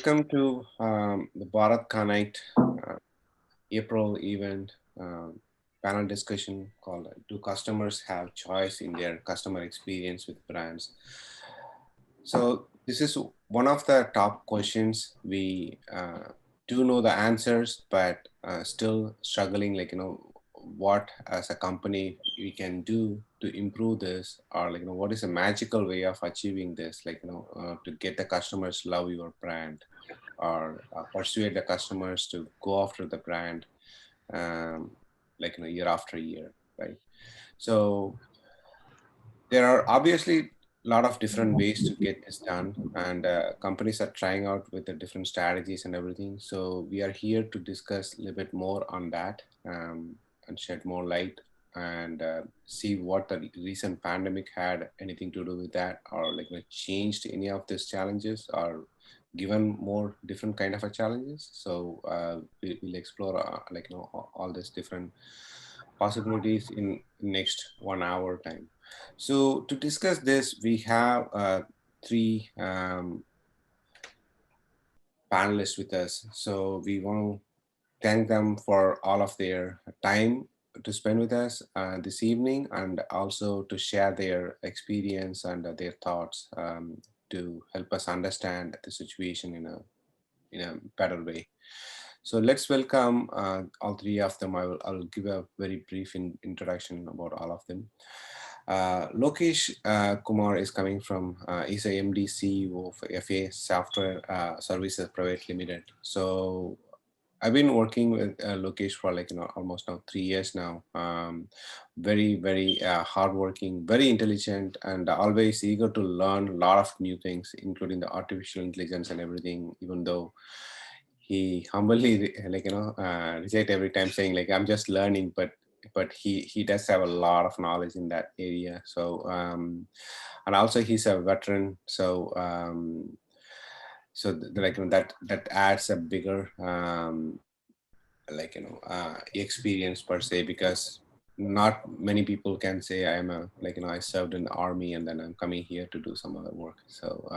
welcome to the Bharat Connect April event panel discussion called Do Customers Have Choice in Their Customer Experience with Brands? So this is one of the top questions. We do know the answers, but still struggling, what as a company we can do to improve this, or what is a magical way of achieving this, to get the customers love your brand, or persuade the customers to go after the brand, um, year after year, right? So there are obviously a lot of different ways to get this done, and companies are trying out with the different strategies and everything. So we are here to discuss a little bit more on that, and shed more light, and see what the recent pandemic had anything to do with that, or changed any of these challenges, or given more different kind of a challenges. So we'll explore all these different possibilities in next 1 hour time. So to discuss this, we have three panelists with us. So we want to thank them for all of their time to spend with us this evening, and also to share their experience and their thoughts, to help us understand the situation in a better way. So let's welcome all three of them. I'll give a very brief introduction about all of them. Lokesh Kumar is coming from, he's a MD CEO of FA Software Services Private Limited. So I've been working with Lokesh for almost now 3 years now. Very hardworking, very intelligent, and always eager to learn a lot of new things, including the artificial intelligence and everything. Even though he humbly reject every time, saying I'm just learning, but he does have a lot of knowledge in that area. So and also he's a veteran. So that adds a bigger experience per se, because not many people can say I'm a I served in the army and then I'm coming here to do some other work. So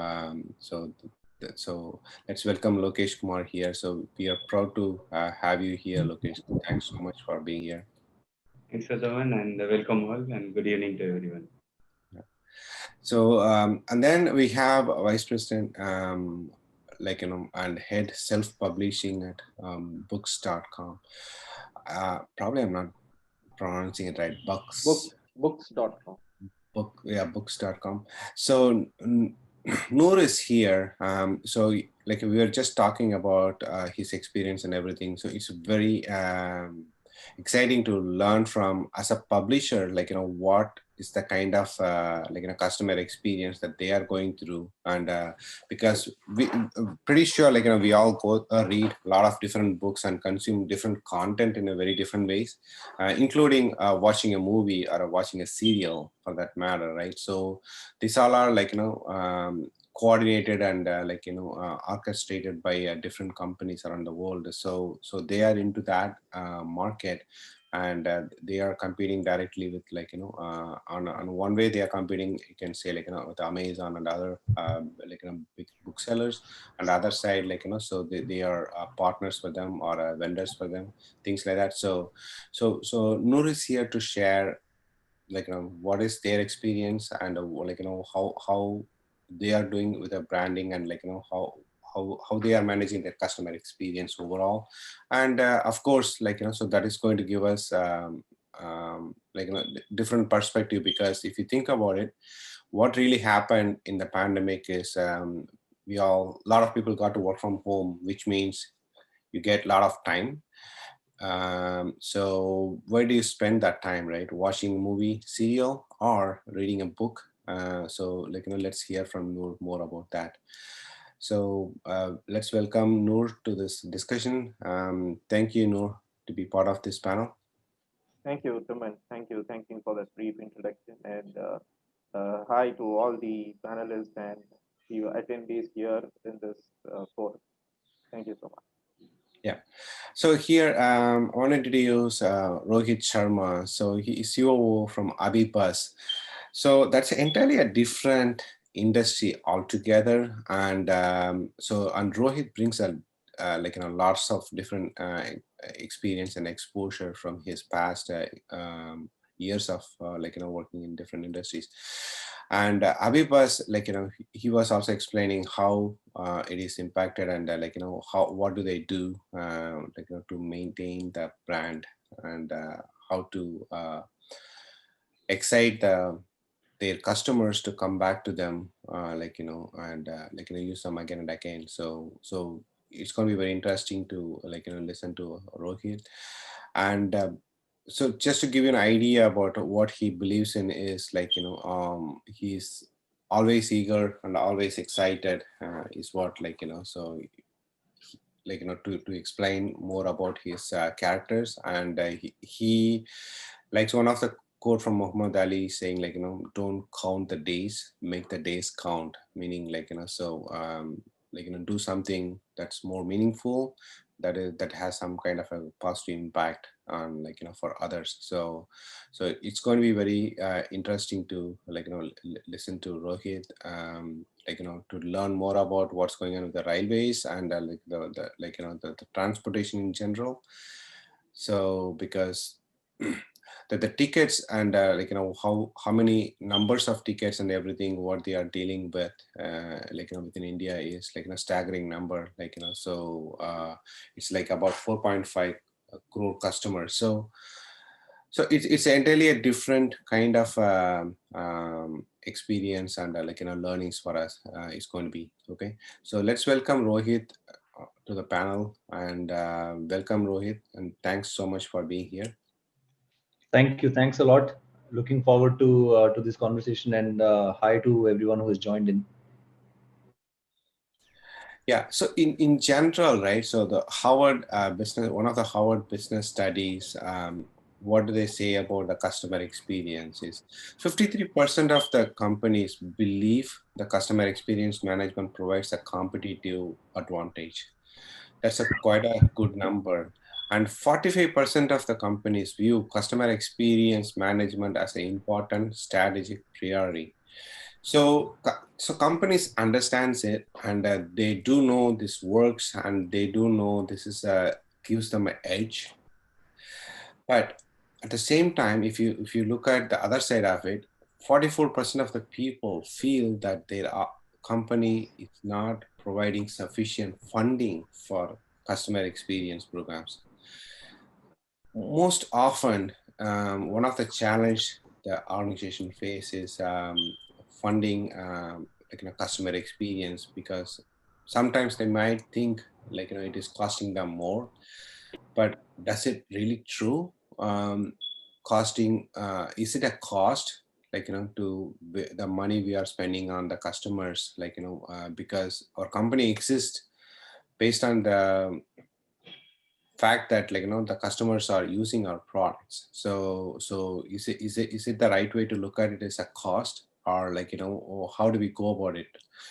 so let's welcome Lokesh Kumar here. So we are proud to have you here, Lokesh. Thanks so much for being here. Thanks, Sadhavan, and welcome all, and good evening to everyone. So and then we have Vice President, and head self-publishing at books.com. Probably I'm not pronouncing it right. Books.com. Books.com. So Noor is here. So we were just talking about his experience and everything. So it's very exciting to learn from, as a publisher, what is the kind of customer experience that they are going through. And because pretty sure we all go read a lot of different books and consume different content in a very different ways, including watching a movie or watching a serial for that matter, right? So these all are coordinated and orchestrated by different companies around the world. So they are into that market, and they are competing directly with on one way they are competing, you can say, with Amazon and other big booksellers, and the other side so they are partners for them, or vendors for them, things like that. So Noor is here to share what is their experience, and how they are doing with the branding, and how they are managing their customer experience overall. And of course, so that is going to give us different perspective, because if you think about it, what really happened in the pandemic is a lot of people got to work from home, which means you get a lot of time. So where do you spend that time, right? Watching a movie, serial, or reading a book? So let's hear from Noor more about that. So let's welcome Noor to this discussion. Thank you, Noor, to be part of this panel. Thank you, Suman. Thank you. Thank you for that brief introduction. And hi to all the panelists and the attendees here in this forum. Thank you so much. Yeah. So here I want to introduce Rohit Sharma. So he is COO from Abibus. So that's entirely a different industry altogether. And and Rohit brings a lots of different experience and exposure from his past years of working in different industries. And Abhi was he was also explaining how it is impacted, and how what do they do to maintain the brand, and how to excite their customers to come back to them, and use them again and again. So it's going to be very interesting to listen to Rohit. And so just to give you an idea about what he believes in is he's always eager and always excited, is what so to explain more about his characters. And he likes one of the quote from Muhammad Ali saying don't count the days, make the days count, meaning do something that's more meaningful, that has some kind of a positive impact on for others. So it's going to be very interesting to listen to Rohit, to learn more about what's going on with the railways, and the transportation in general. So because the tickets, and how many numbers of tickets and everything what they are dealing with within India is a staggering number. It's like about 4.5 crore customers. So it's entirely a different kind of experience, and learnings for us. It's going to be okay. So let's welcome Rohit to the panel, and welcome Rohit, and thanks so much for being here. Thank you. Thanks a lot. Looking forward to this conversation, and hi to everyone who has joined in. Yeah. So in general, right? So the Harvard business, one of the Harvard business studies, what do they say about the customer experience is 53% of the companies believe the customer experience management provides a competitive advantage. That's a quite a good number. And 45% of the companies view customer experience management as an important strategic priority. So companies understands it, and they do know this works, and they do know this is gives them an edge. But at the same time, if you look at the other side of it, 44% of the people feel that their company is not providing sufficient funding for customer experience programs. Most often, one of the challenge the organization faces funding customer experience, because sometimes they might think it is costing them more, but does it really true? Costing, is it a cost to the money we are spending on the customers, because our company exists based on the fact that the customers are using our products. So is it the right way to look at it as a cost, or or how do we go about it?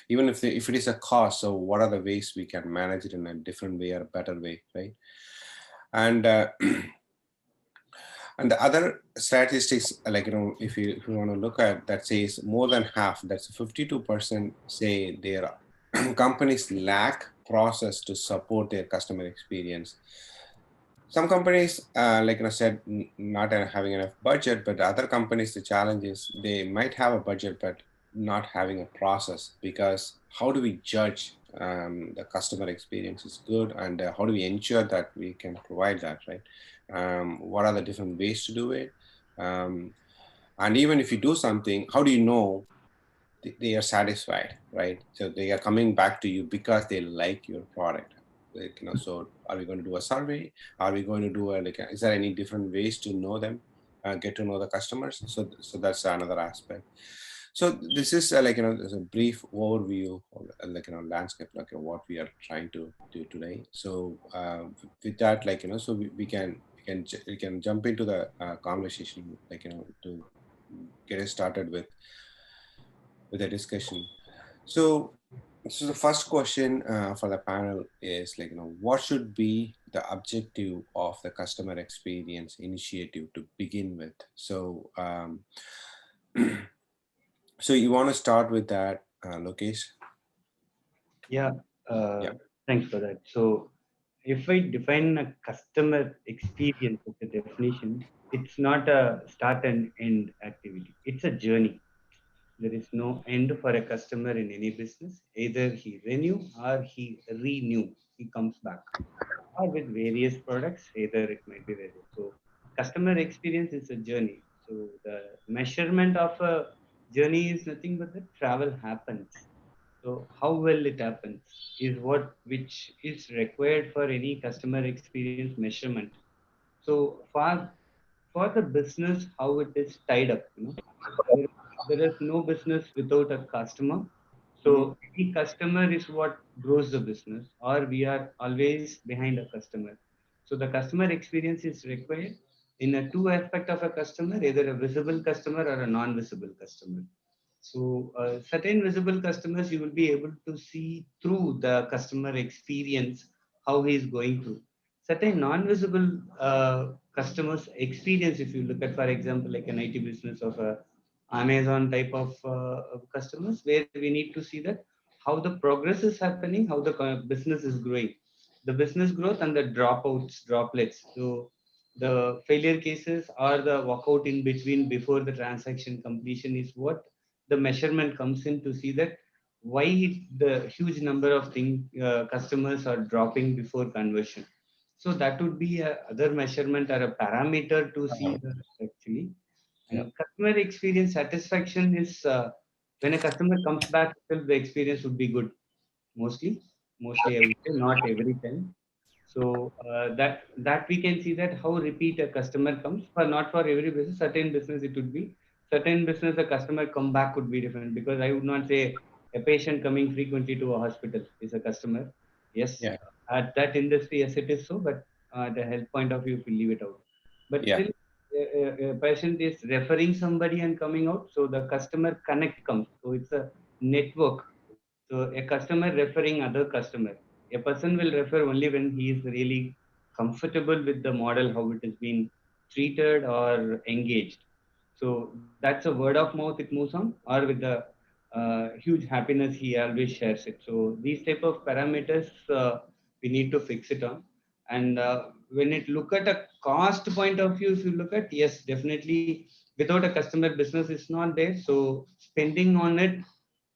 Even if it is a cost, so what are the ways we can manage it in a different way or a better way, right? And and the other statistics, if you want to look at that, says more than half, that's 52%, say their companies lack process to support their customer experience. Some companies, like I said, not having enough budget, but other companies, the challenge is they might have a budget, but not having a process, because how do we judge the customer experience is good, and how do we ensure that we can provide that, right? What are the different ways to do it? And even if you do something, how do you know they are satisfied, right? So they are coming back to you because they like your product. So are we going to do a survey? Are we going to do is there any different ways to know them, get to know the customers? So that's another aspect. So this is there's a brief overview of landscape, what we are trying to do today. So with that, so we can jump into the conversation, to get us started with the discussion. So the first question for the panel is what should be the objective of the customer experience initiative to begin with? So so you want to start with that, Lokesh? Yeah, Yeah. thanks for that. So, if I define a customer experience as a definition, it's not a start and end activity. It's a journey. There is no end for a customer in any business. Either he renew or he renew. He comes back. Or with various products, either it might be various. So customer experience is a journey. So the measurement of a journey is nothing but the travel happens. So how well it happens is what which is required for any customer experience measurement. So for the business, how it is tied up, there, there is no business without a customer. Mhm. So any customer is what grows the business, or we are always behind a customer. So the customer experience is required in a two aspect of a customer, either a visible customer or a non-visible customer. So certain visible customers, you will be able to see through the customer experience how he is going through. Certain non-visible customers experience, if you look at, for example, like an IT business of a Amazon type of customers, where we need to see that how the progress is happening, how the business is growing, the business growth and the dropouts, droplets. So the failure cases or the walkout in between before the transaction completion is what the measurement comes in to see that why the huge number of customers are dropping before conversion. So that would be a other measurement or a parameter to see actually. Yeah. And customer experience satisfaction is when a customer comes back, the experience would be good. Mostly, mostly I would say, not every time. So that we can see that how repeat a customer comes, for not for every business. Certain business it would be, certain business a customer come back could be different, because I would not say a patient coming frequently to a hospital is a customer. Yes, Yeah. at that industry, yes, it is so, but the health point of view, if we leave it out. But Yeah. still, a patient is referring somebody and coming out, so the customer connect comes. So it's a network. So a customer referring other customer. A person will refer only when he is really comfortable with the model, how it is being treated or engaged. So that's a word of mouth it moves on, or with the huge happiness he always shares it. So these type of parameters we need to fix it on. And when it look at a cost point of view, if you look at, yes, definitely without a customer, business is not there. So spending on it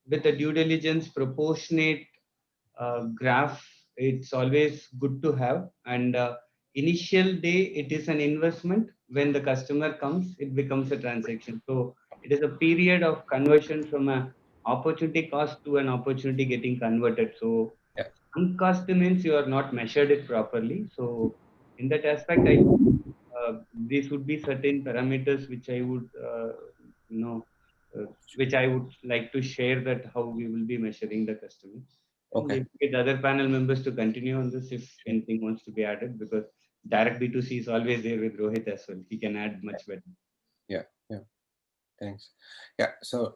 with a due diligence proportionate graph, it's always good to have. And initial day it is an investment. When the customer comes, it becomes a transaction. So it is a period of conversion from a opportunity cost to an opportunity getting converted. So Yeah. sunk cost means you are not measured it properly. So in that aspect, I these would be certain parameters which I would you know which I would like to share, that how we will be measuring the customer. And Okay. maybe get other panel members to continue on this if Sure. anything wants to be added, because direct B2C is always there with Rohit as well. He can add much better. Yeah. Yeah. Thanks. Yeah. So,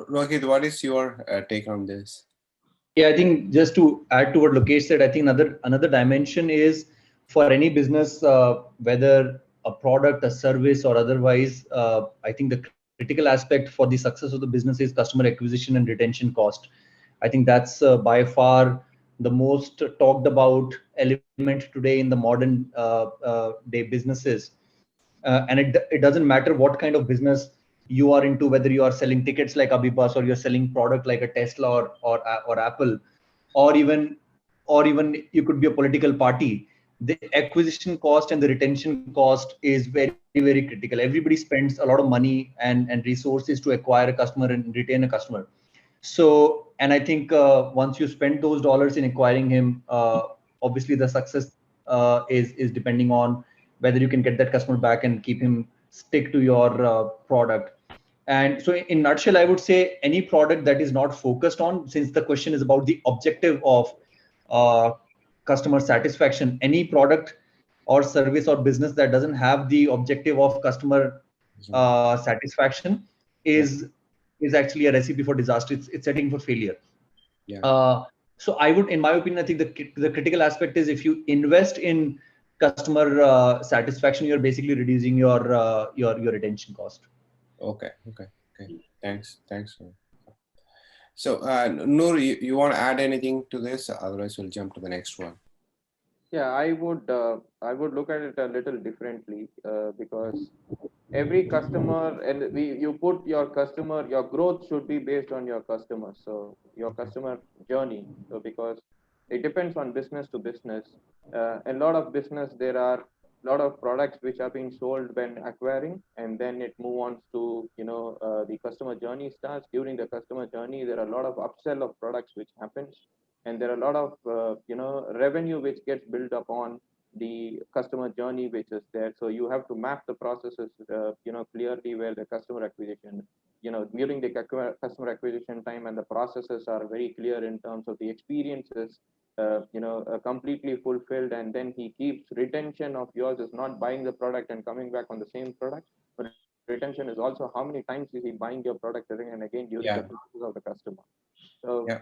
Rohit, what is your take on this? Yeah, I think just to add to what Lokesh said, I think another dimension is for any business, whether a product, a service, or otherwise. I think the critical aspect for the success of the business is customer acquisition and retention cost. I think that's by far the most talked about element today in the modern day businesses. And it doesn't matter what kind of business you are into, whether you are selling tickets like Abibus or you're selling product like a Tesla or Apple, or even you could be a political party. The acquisition cost and the retention cost is very critical. Everybody spends a lot of money and resources to acquire a customer and retain a customer. So, and I think once you spend those dollars in acquiring him, obviously the success is depending on whether you can get that customer back and keep him stick to your product. And so, in nutshell, I would say any product that is not focused on, since the question is about the objective of uh, customer satisfaction, any product or service or business that doesn't have the objective of customer satisfaction Yeah. is actually a recipe for disaster. It's setting for failure. Yeah. Uh, so I would, in my opinion, I think the critical aspect is if you invest in customer satisfaction, you're basically reducing your retention cost. Okay. Okay. Okay. Thanks. Thanks. So, Noor, you want to add anything to this? Otherwise, we'll jump to the next one. Yeah, I would look at it a little differently because every customer and you put your customer, your growth should be based on your customer. So your customer journey. So because it depends on business to business. A lot of business, there are a lot of products which are being sold when acquiring, and then it move on to the customer journey starts. During the customer journey, there are a lot of upsell of products which happens, and there are a lot of revenue which gets built up on the customer journey which is there. So you have to map the processes clearly, where the customer acquisition, during the customer acquisition time, and the processes are very clear in terms of the experiences completely fulfilled, and then he keeps retention of yours is not buying the product and coming back on the same product, but retention is also how many times is he buying your product again and again during the Yeah, process of the customer. So yeah,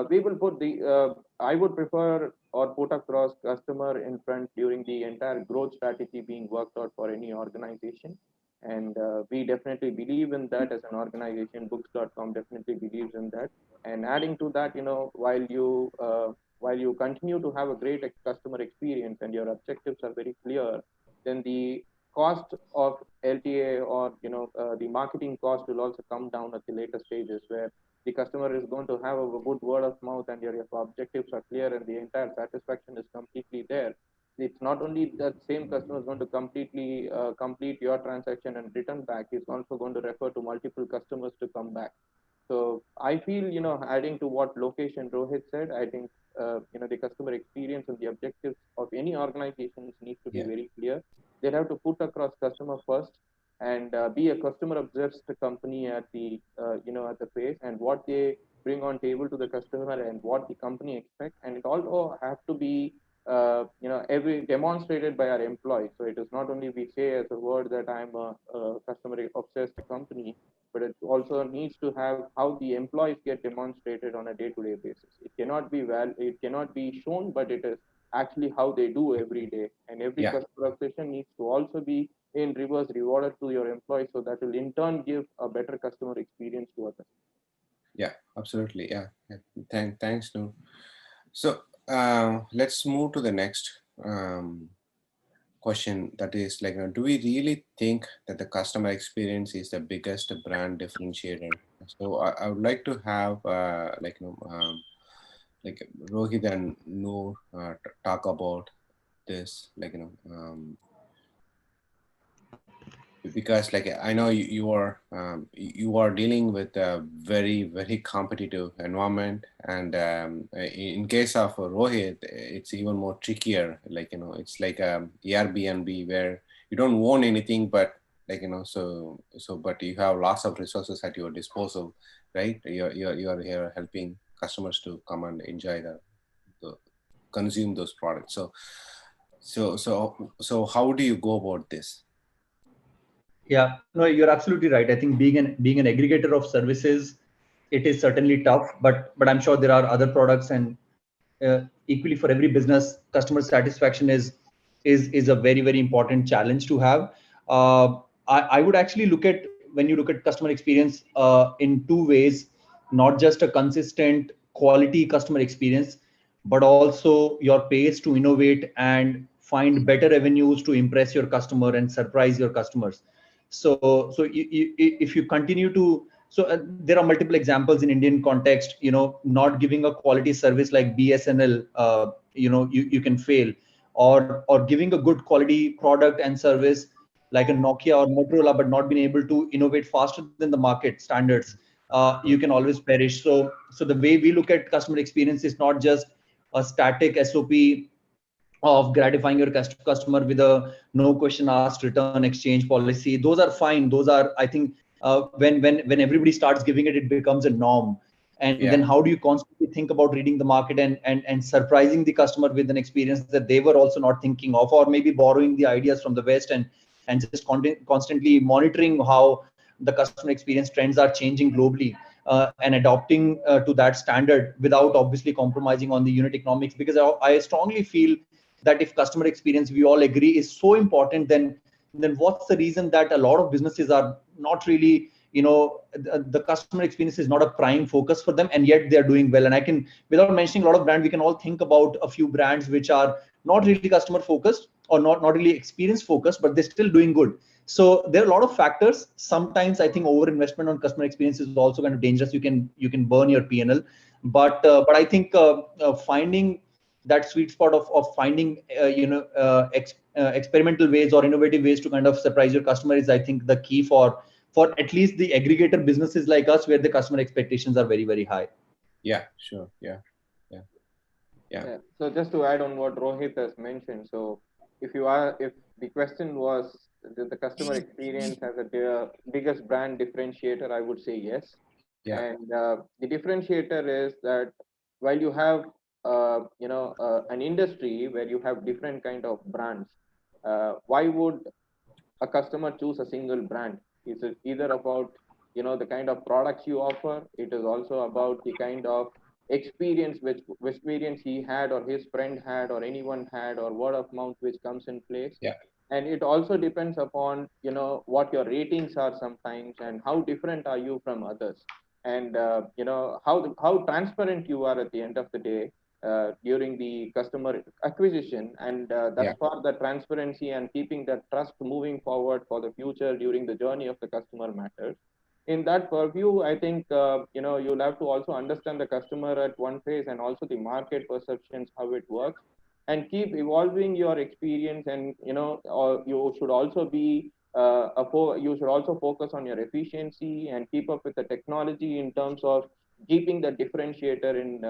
we will put the I would prefer or put across customer in front during the entire growth strategy being worked out for any organization, and we definitely believe in that as an organization. Books.com definitely believes in that. And adding to that, while you continue to have a great customer experience and your objectives are very clear, then the cost of LTA or the marketing cost will also come down at the later stages, where the customer is going to have a good word of mouth, and your objectives are clear and the entire satisfaction is completely there. It's not only that same customer is going to completely complete your transaction and return back, he's also going to refer to multiple customers to come back. So I feel, adding to what Lokesh and Rohit said, I think, the customer experience and the objectives of any organizations need to be yeah, very clear. They have to put across customer first, and be a customer obsessed company at the, at the face, and what they bring on table to the customer and what the company expects. And it also have to be, every demonstrated by our employees. So it is not only we say as a word that I'm a customer obsessed company, but it also needs to have how the employees get demonstrated on a day-to-day basis. It cannot be shown, but it is actually how they do every day. And every yeah, customer obsession needs to also be in reverse rewarded to your employees, so that will in turn give a better customer experience to others. yeah, absolutely. Yeah, yeah. Thanks, Noor. So, let's move to the next question. That is like, do we really think that the customer experience is the biggest brand differentiator? So, I would like to have like Rohit and Noor talk about this. Because like I know you are dealing with a very competitive environment, and in case of Rohit, it's even more trickier. It's like Airbnb, where you don't own anything, but but you have lots of resources at your disposal, right? You're here helping customers to come and enjoy the consume those products. So how do you go about this? Yeah, no, you're absolutely right. I think being an aggregator of services, it is certainly tough, but I'm sure there are other products, and equally for every business, customer satisfaction is a very important challenge to have. I would actually look at, when you look at customer experience, in two ways: not just a consistent quality customer experience, but also your pace to innovate and find better avenues to impress your customer and surprise your customers. So if you continue to, so there are multiple examples in Indian context, not giving a quality service like BSNL, you can fail, or giving a good quality product and service like a Nokia or Motorola, but not being able to innovate faster than the market standards, you can always perish. So the way we look at customer experience is not just a static SOP of gratifying your customer with a no question asked return exchange policy. Those are fine. Those are, I think, when everybody starts giving it, it becomes a norm. And then Yeah, how do you constantly think about reading the market and surprising the customer with an experience that they were also not thinking of, or maybe borrowing the ideas from the West, and just constantly monitoring how the customer experience trends are changing globally, and adopting to that standard without obviously compromising on the unit economics. Because I strongly feel that if customer experience, we all agree, is so important, then what's the reason that a lot of businesses are not really the customer experience is not a prime focus for them, and yet they're doing well. And I can, without mentioning a lot of brands, we can all think about a few brands which are not really customer focused or not really experience focused, but they're still doing good. So there are a lot of factors. Sometimes I think over investment on customer experience is also kind of dangerous. You can burn your P&L, but I think finding that sweet spot of finding experimental ways or innovative ways to kind of surprise your customer is, I think, the key for at least the aggregator businesses like us, where the customer expectations are very, very high. Yeah, sure. Yeah. Yeah. So just to add on what Rohit has mentioned, so if the question was the customer experience as a biggest brand differentiator, I would say yes. Yeah. And the differentiator is that while you have an industry where you have different kind of brands, why would a customer choose a single brand? Is it either about the kind of products you offer? It is also about the kind of experience he had or his friend had or anyone had, or word of mouth which comes in place. Yeah. And it also depends upon what your ratings are sometimes, and how different are you from others, and how transparent you are at the end of the day during the customer acquisition. And Yeah. that's for the transparency and keeping that trust moving forward for the future during the journey of the customer matters. In that purview, I think you'll have to also understand the customer at one phase, and also the market perceptions, how it works, and keep evolving your experience. And or you should also be you should also focus on your efficiency and keep up with the technology in terms of keeping the differentiator in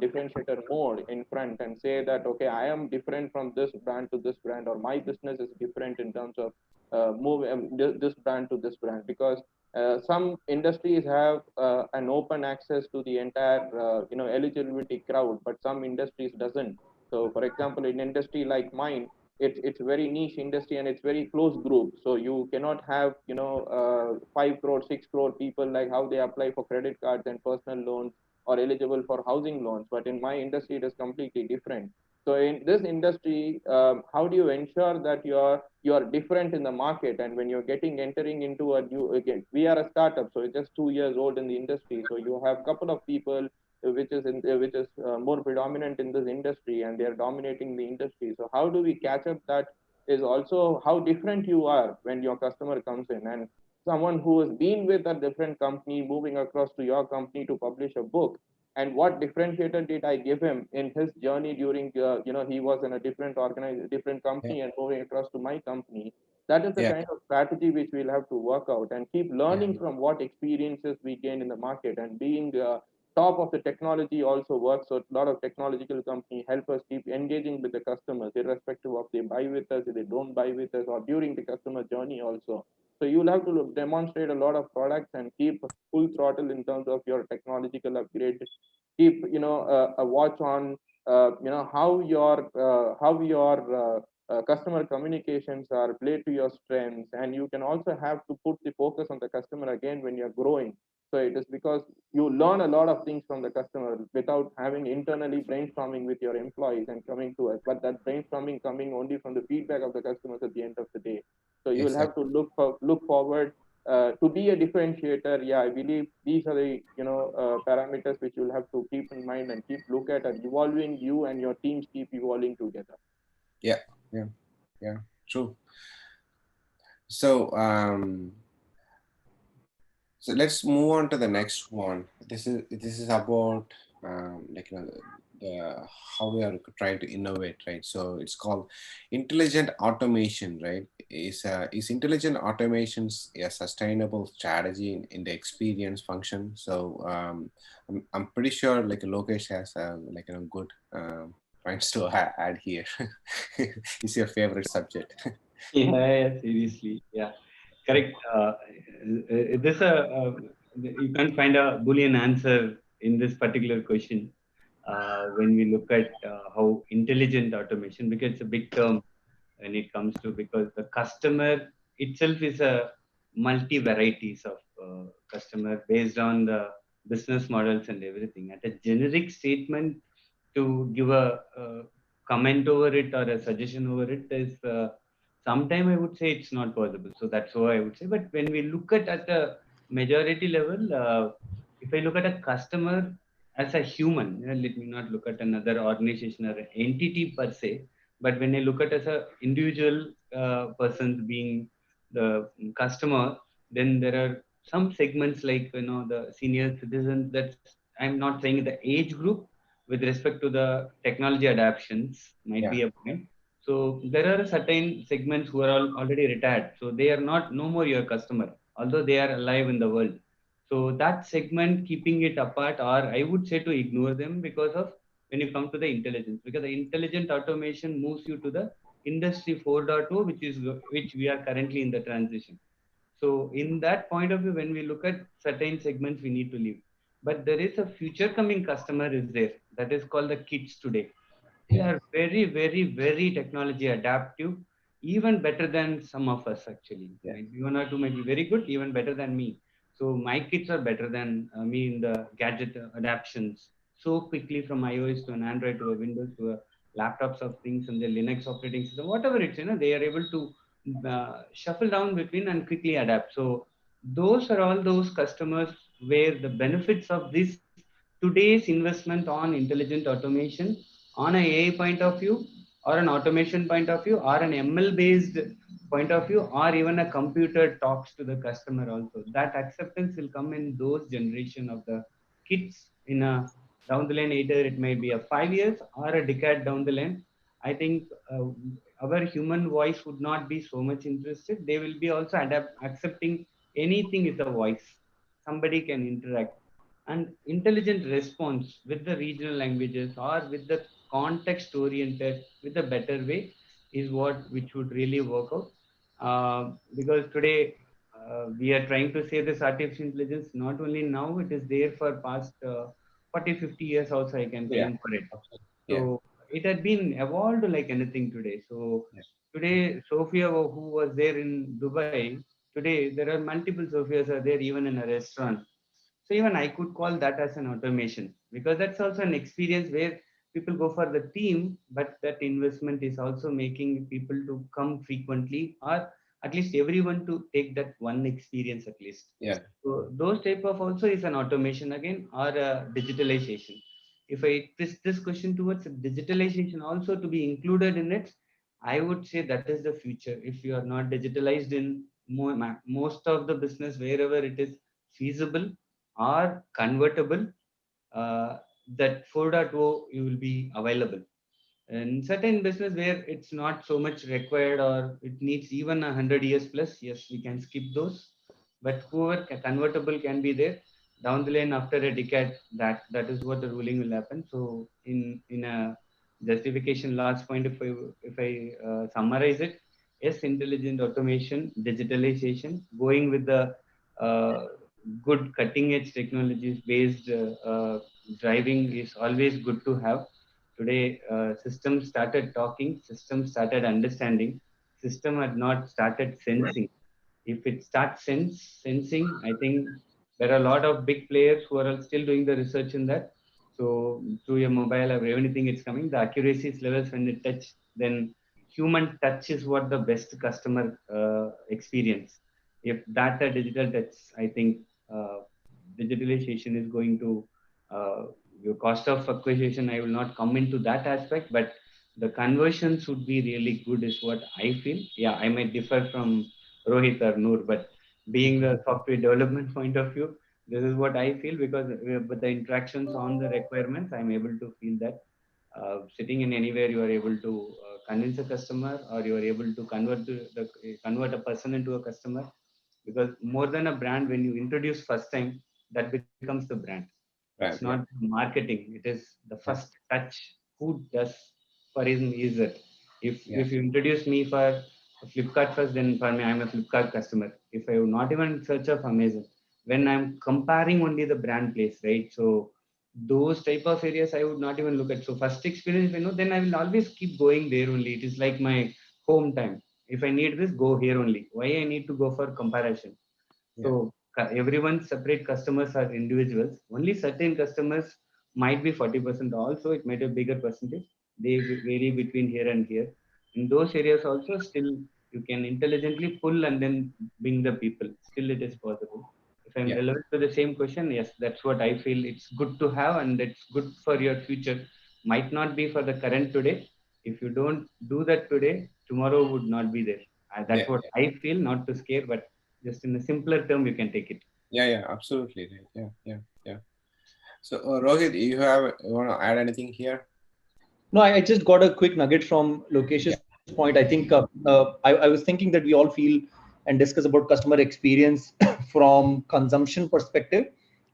differentiator mode in front, and say that, okay, I am different from this brand to this brand, or my business is different in terms of this brand to this brand. Because some industries have an open access to the entire eligibility crowd, but some industries doesn't. So for example, in industry like mine, it's very niche industry, and it's very close group, so you cannot have 5 crore 6 crore people, like how they apply for credit cards and personal loans or eligible for housing loans. But in my industry, it is completely different. So in this industry, how do you ensure that you're different in the market? And when you're entering into a new, again, we are a startup, so it's just 2 years old in the industry, so you have a couple of people which is more predominant in this industry, and they are dominating the industry. So how do we catch up? That is also how different you are when your customer comes in, and someone who has been with a different company moving across to your company to publish a book, and what differentiator did I give him in his journey during he was in a different Yeah. company and moving across to my company. That is the Yeah. kind of strategy which we'll have to work out, and keep Yeah. learning from what experiences we gain in the market, and being top of the technology also works. So a lot of technological company help us keep engaging with the customers, irrespective of they buy with us, if they don't buy with us, or during the customer journey also. So you'll have to demonstrate a lot of products and keep full throttle in terms of your technological upgrade. Keep a watch on how your customer communications are played to your strengths. And you can also have to put the focus on the customer again when you're growing. So it is because you learn a lot of things from the customer without having internally brainstorming with your employees and coming to us, but that brainstorming coming only from the feedback of the customers at the end of the day. So you will have to Exactly. look forward to be a differentiator. Yeah, I believe these are the parameters which you'll have to keep in mind and keep look at, and evolving. You and your teams keep evolving together. Yeah. Yeah. Yeah. True. So, so let's move on to the next one. This is about like the how we are trying to innovate, right? So it's called intelligent automation, right? Is intelligent automations a sustainable strategy in the experience function? So I'm pretty sure like Lokesh has like good points to add here. It's your favorite subject. Yeah, seriously. Yeah, correct. This you can't find a Boolean answer in this particular question when we look at how intelligent automation, because it's a big term when it comes to, because the customer itself is a multi varieties of customer based on the business models and everything. At a generic statement, to give a comment over it or a suggestion over it is sometime I would say it's not possible. So that's why I would say. But when we look at a majority level, if I look at a customer as a human, let me not look at another organization or entity per se, but when I look at as a individual person being the customer, then there are some segments like the senior citizens. That's, I'm not saying the age group, with respect to the technology adaptions might Yeah. be a point. So there are certain segments who are already retired, so they are not no more your customer, although they are alive in the world. So that segment, keeping it apart, or I would say to ignore them, because of when you come to the intelligence, because the intelligent automation moves you to the industry 4.0, which we are currently in the transition. So in that point of view, when we look at certain segments, we need to leave. But there is a future coming customer is there. That is called the kids today. They Yeah. are very, very, very technology adaptive, even better than some of us actually. Yeah. Maybe one or two might be very good, even better than me. So my kids are better than me in the gadget adaptions so quickly, from iOS to an Android to a Windows to a laptops of things and the Linux operating system, whatever it's, they are able to shuffle down between and quickly adapt. So those are all those customers where the benefits of this today's investment on intelligent automation on a AI point of view, or an automation point of view, or an ML based point of view, or even a computer talks to the customer also. That acceptance will come in those generation of the kids in a down the line. Either it may be a 5 years or a decade down the line. I think our human voice would not be so much interested. They will be also accepting anything with a voice. Somebody can interact, and intelligent response with the regional languages or with the context oriented with a better way is what which would really work out. Because today we are trying to say this artificial intelligence, not only now, it is there for past 40 50 years also, I can Yeah. claim for it. Absolutely. Yeah. So it had been evolved like anything today. So Yeah. today, Sophia, who was there in Dubai, today there are multiple Sophias are there even in a restaurant. So even I could call that as an automation, because that's also an experience where people go for the team, but that investment is also making people to come frequently, or at least everyone to take that one experience at least. Yeah. So those type of also is an automation again, or a digitalization. If I twist this question towards digitalization also to be included in it, I would say that is the future. If you are not digitalized in most of the business, wherever it is feasible or convertible, uh, that 4.0 you will be available. In certain business where it's not so much required, or it needs even 100 years plus, yes, we can skip those. But whoever convertible can be there down the line after a decade, that is what the ruling will happen. So in a justification last point, if I summarize it, yes, intelligent automation, digitalization, going with the uh, good cutting edge technologies based driving is always good to have. Today, systems started talking, systems started understanding, system had not started sensing. If it starts sensing, I think there are a lot of big players who are still doing the research in that. So through your mobile or anything, it's coming. The accuracy levels when it touch, then human touch is what the best customer experience. If that a digital touch, I think uh, digitalization is going to your cost of acquisition. I will not come into that aspect, but the conversion should be really good, is what I feel. Yeah, I might differ from Rohit or Noor, but being the software development point of view, this is what I feel, because with the interactions on the requirements, I'm able to feel that sitting in anywhere, you are able to convince a customer, or you are able to convert a person into a customer. Because more than a brand, when you introduce first time, that becomes the brand. It's Right. not Yeah. marketing, it is the Yeah. first touch. Who does for him is it? Yeah. If you introduce me for Flipkart first, then for me, I'm a Flipkart customer. If I would not even search of Amazon, when I'm comparing only the brand place, right? So those type of areas I would not even look at. So first experience, if I know, then I will always keep going there only. It is like my home time. If I need this, go here only. Why I need to go for comparison? Yeah. So everyone's separate customers are individuals. Only certain customers might be 40%. Also, it might be a bigger percentage. They vary between here and here. In those areas also, still You can intelligently pull and then bring the people. Still, it is possible. If I'm Yeah, relevant to the same question, yes, that's what I feel. It's good to have, and it's good for your future. Might not be for the current today. If you don't do that today, tomorrow would not be there. yeah, That's what yeah, I feel. Not to scare, but just in a simpler term, you can take it. yeah, yeah, absolutely right. Yeah, yeah, yeah. So, Rohit, you want to add anything here? No, I just got a quick nugget from Yeah, Lokesh's point. I think I was thinking that we all feel and discuss about customer experience from consumption perspective.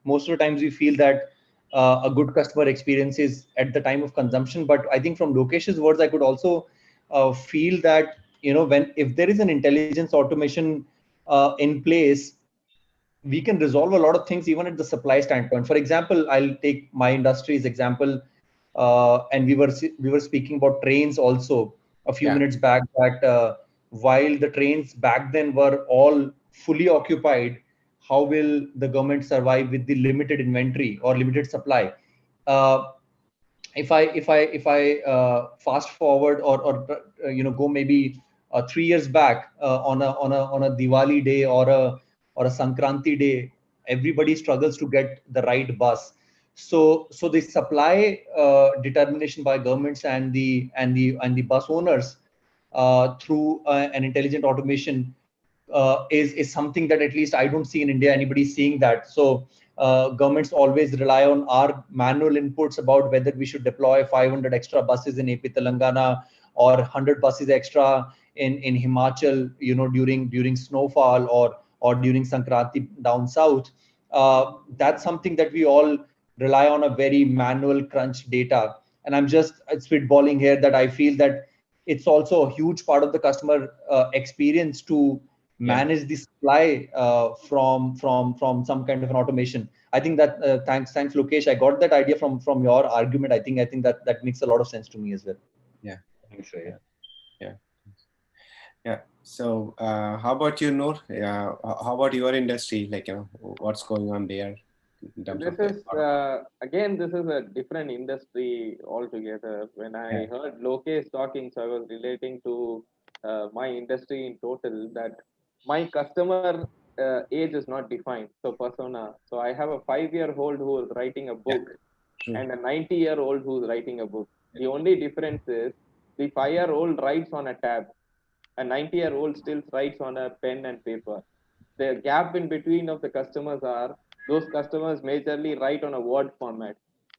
Most of the times we feel that a good customer experience is at the time of consumption. But I think from Lokesh's words, I could also feel that, when if there is an intelligence automation in place, we can resolve a lot of things even at the supply standpoint. For example, I'll take my industry's example, and we were speaking about trains also a few yeah, minutes back, that while the trains back then were all fully occupied, how will the government survive with the limited inventory or limited supply? Uh, if I fast forward, or go maybe 3 years back, on a Diwali day, or a Sankranti day, everybody struggles to get the right bus. So the supply determination by governments and the bus owners through an intelligent automation is something that at least I don't see in India anybody seeing that. So governments always rely on our manual inputs about whether we should deploy 500 extra buses in AP Telangana, or 100 buses extra in Himachal, during snowfall, or during Sankranti down south. That's something that we all rely on, a very manual crunch data. And I'm just spitballing here that I feel that it's also a huge part of the customer experience to yeah, manage the supply from some kind of an automation. I think that thanks Lokesh, I got that idea from your argument. I think that makes a lot of sense to me as well. yeah, Thanks, Rohit. yeah, yeah, yeah. So, how about you, Noor? Yeah, how about your industry? Like, what's going on there in terms This of the is again, this is a different industry altogether. When yeah, I heard Lokesh talking, so I was relating to my industry in total. That my customer age is not defined, so persona. So I have a 5-year-old who is writing a yeah, book true. and a 90-year-old who's writing a book. The only difference is the 5-year-old writes on a tab, a 90-year-old still writes on a pen and paper. The gap in between of the customers are those customers majorly write on a word format.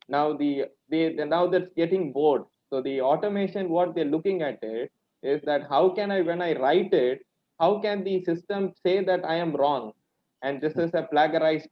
Now now that's getting bored. So the automation, what they're looking at it is that how can I, when I write it, how can the system say that I am wrong, and this is a plagiarized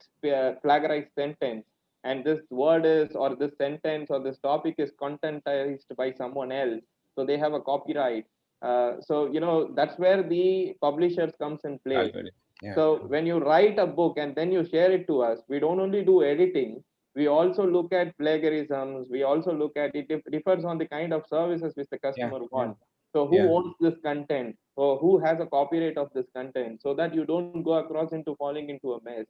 sentence, and this word is, or this sentence or this topic is contentized by someone else, so they have a copyright. So that's where the publishers comes in play. Algorithm. Yeah, So when you write a book and then you share it to us, we don't only do editing, we also look at plagiarisms. We also look at it, differs on the kind of services which the yeah, customer yeah, wants. So who yeah, owns this content, or who has a copyright of this content, so that you don't go across into falling into a mess.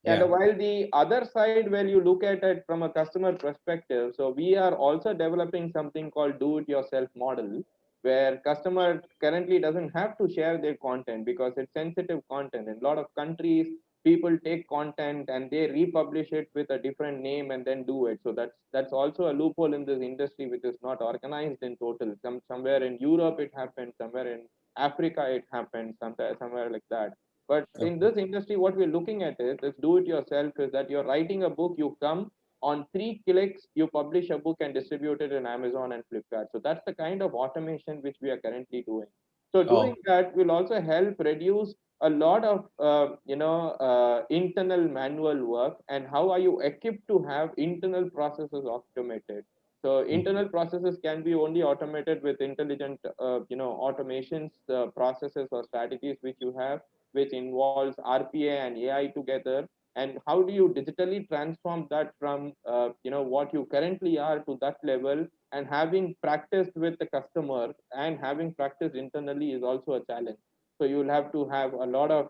And yeah, while the other side, where you look at it from a customer perspective, so we are also developing something called do it yourself model, where customer currently doesn't have to share their content because it's sensitive content. In a lot of countries, people take content and they republish it with a different name and then do it. So that's also a loophole in this industry, which is not organized in total. Somewhere in Europe it happened, somewhere in Africa it happened, somewhere like that. But in okay. this industry, what we're looking at is do it yourself, is that you're writing a book, you come on 3 clicks, you publish a book and distribute it in Amazon and Flipkart. So that's the kind of automation which we are currently doing. So Oh, doing that will also help reduce a lot of internal manual work. And how are you equipped to have internal processes automated? So mhm. internal processes can be only automated with intelligent automations, processes or strategies which you have, which involves RPA and AI together. And how do you digitally transform that from what you currently are to that level? And having practiced with the customer and having practiced internally is also a challenge. So you'll have to have a lot of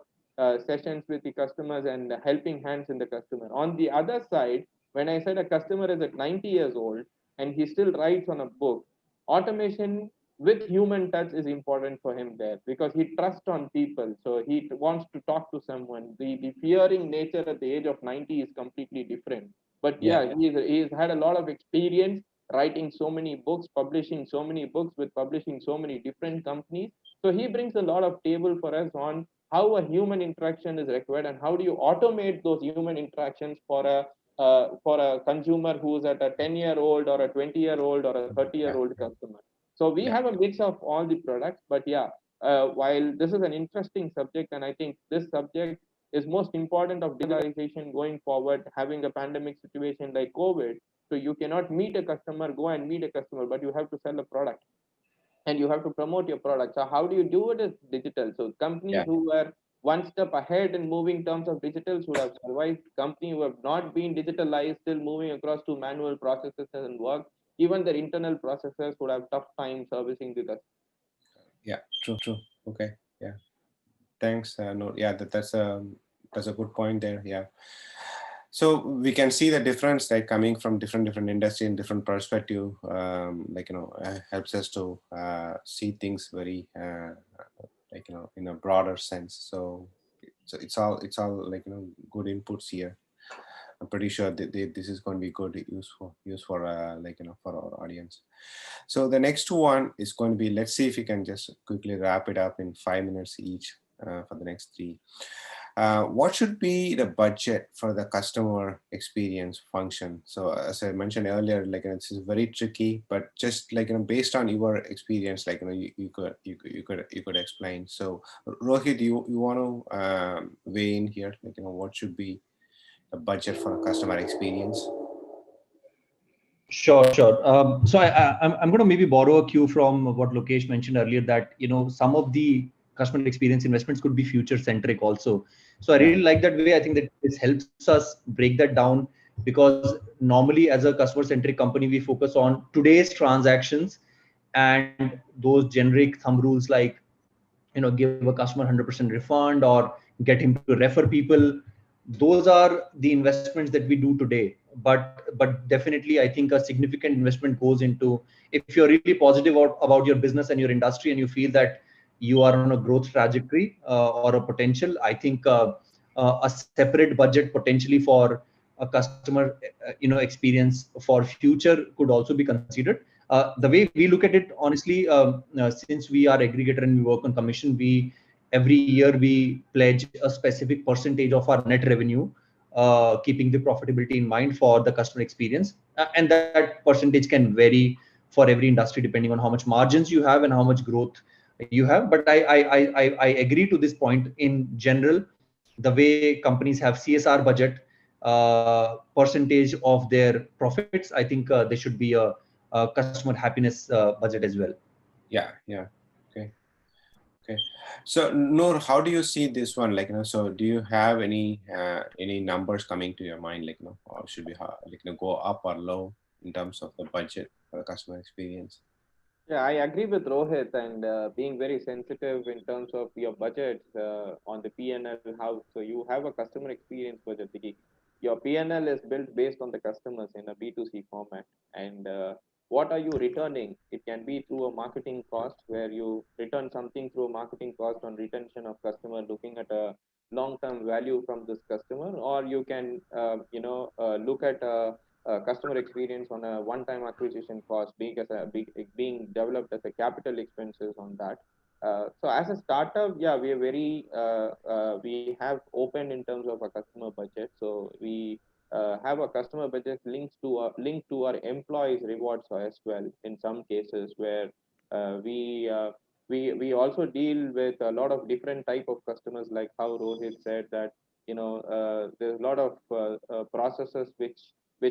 sessions with the customers and helping hands in the customer. On the other side, when I said a customer is at 90 years old and he still writes on a book, automation with human touch is important for him there, because he trusts on people. So he wants to talk to someone. The fearing nature at the age of 90 is completely different. But Yeah. yeah, he's had a lot of experience writing so many books, publishing so many books with publishing so many different companies. So he brings a lot of table for us on how a human interaction is required, and how do you automate those human interactions for a consumer who's at a 10-year-old or a 20-year-old or a Yeah. 30-year-old customer. So we Yeah. have a mix of all the products. But yeah, while this is an interesting subject, and I think this subject is most important of digitalization going forward, having a pandemic situation like COVID. So you cannot meet a customer, go and meet a customer, but you have to sell a product and you have to promote your product. So how do you do it? Is digital. So companies Yeah. who were one step ahead in moving terms of digital should have survived. Companies who have not been digitalized, still moving across to manual processes and work, even their internal processes would have tough time servicing the customer. Yeah. True. True. Okay. Yeah. Thanks. No. Yeah. That's a good point there. Yeah. So we can see the difference, like coming from different industry and different perspective, helps us to see things very in a broader sense. So it's all good inputs here. I'm pretty sure that this is going to be good use for for our audience. So the next one is going to be, let's see if we can just quickly wrap it up in 5 minutes each for the next three. What should be the budget for the customer experience function? So as I mentioned earlier, this is very tricky, but just based on your experience, you could explain. So Rohit, you want to weigh in here? What should be the budget for customer experience? Sure, sure. I'm going to maybe borrow a cue from what Lokesh mentioned earlier, that some of the customer experience investments could be future centric also. So I Yeah. really like that way. I think that this helps us break that down, because normally as a customer centric company we focus on today's transactions and those generic thumb rules like give a customer 100% refund or get him to refer people. Those are the investments that we do today. But definitely I think a significant investment goes into, if you're really positive about your business and your industry and you feel that you are on a growth trajectory or a potential, I think a separate budget potentially for a customer experience for future could also be considered. The way we look at it, honestly, since we are aggregator and we work on commission, we every year we pledge a specific percentage of our net revenue, keeping the profitability in mind for the customer experience. And that percentage can vary for every industry depending on how much margins you have and how much growth you have. But I agree to this point. In general, the way companies have CSR budget, percentage of their profits, I think there should be a customer happiness budget as well. Yeah. Yeah. Okay. Okay. So Noor, how do you see this one? So do you have any numbers coming to your mind? Or should we go up or low in terms of the budget for the customer experience? Yeah, I agree with Rohit, and being very sensitive in terms of your budget on the PNL. How so you have a customer experience budget. Your PNL is built based on the customers in a B2C format, and what are you returning? It can be through a marketing cost, where you return something through a marketing cost on retention of customer, looking at a long-term value from this customer, or you can look at customer experience on a one-time acquisition cost being developed as a capital expenses on that. So as a startup, yeah, we are very we have open in terms of a customer budget. So we have a customer budget linked to our employees rewards as well in some cases, where uh, we uh, we also deal with a lot of different type of customers, like how Rohit said that there's a lot of processes which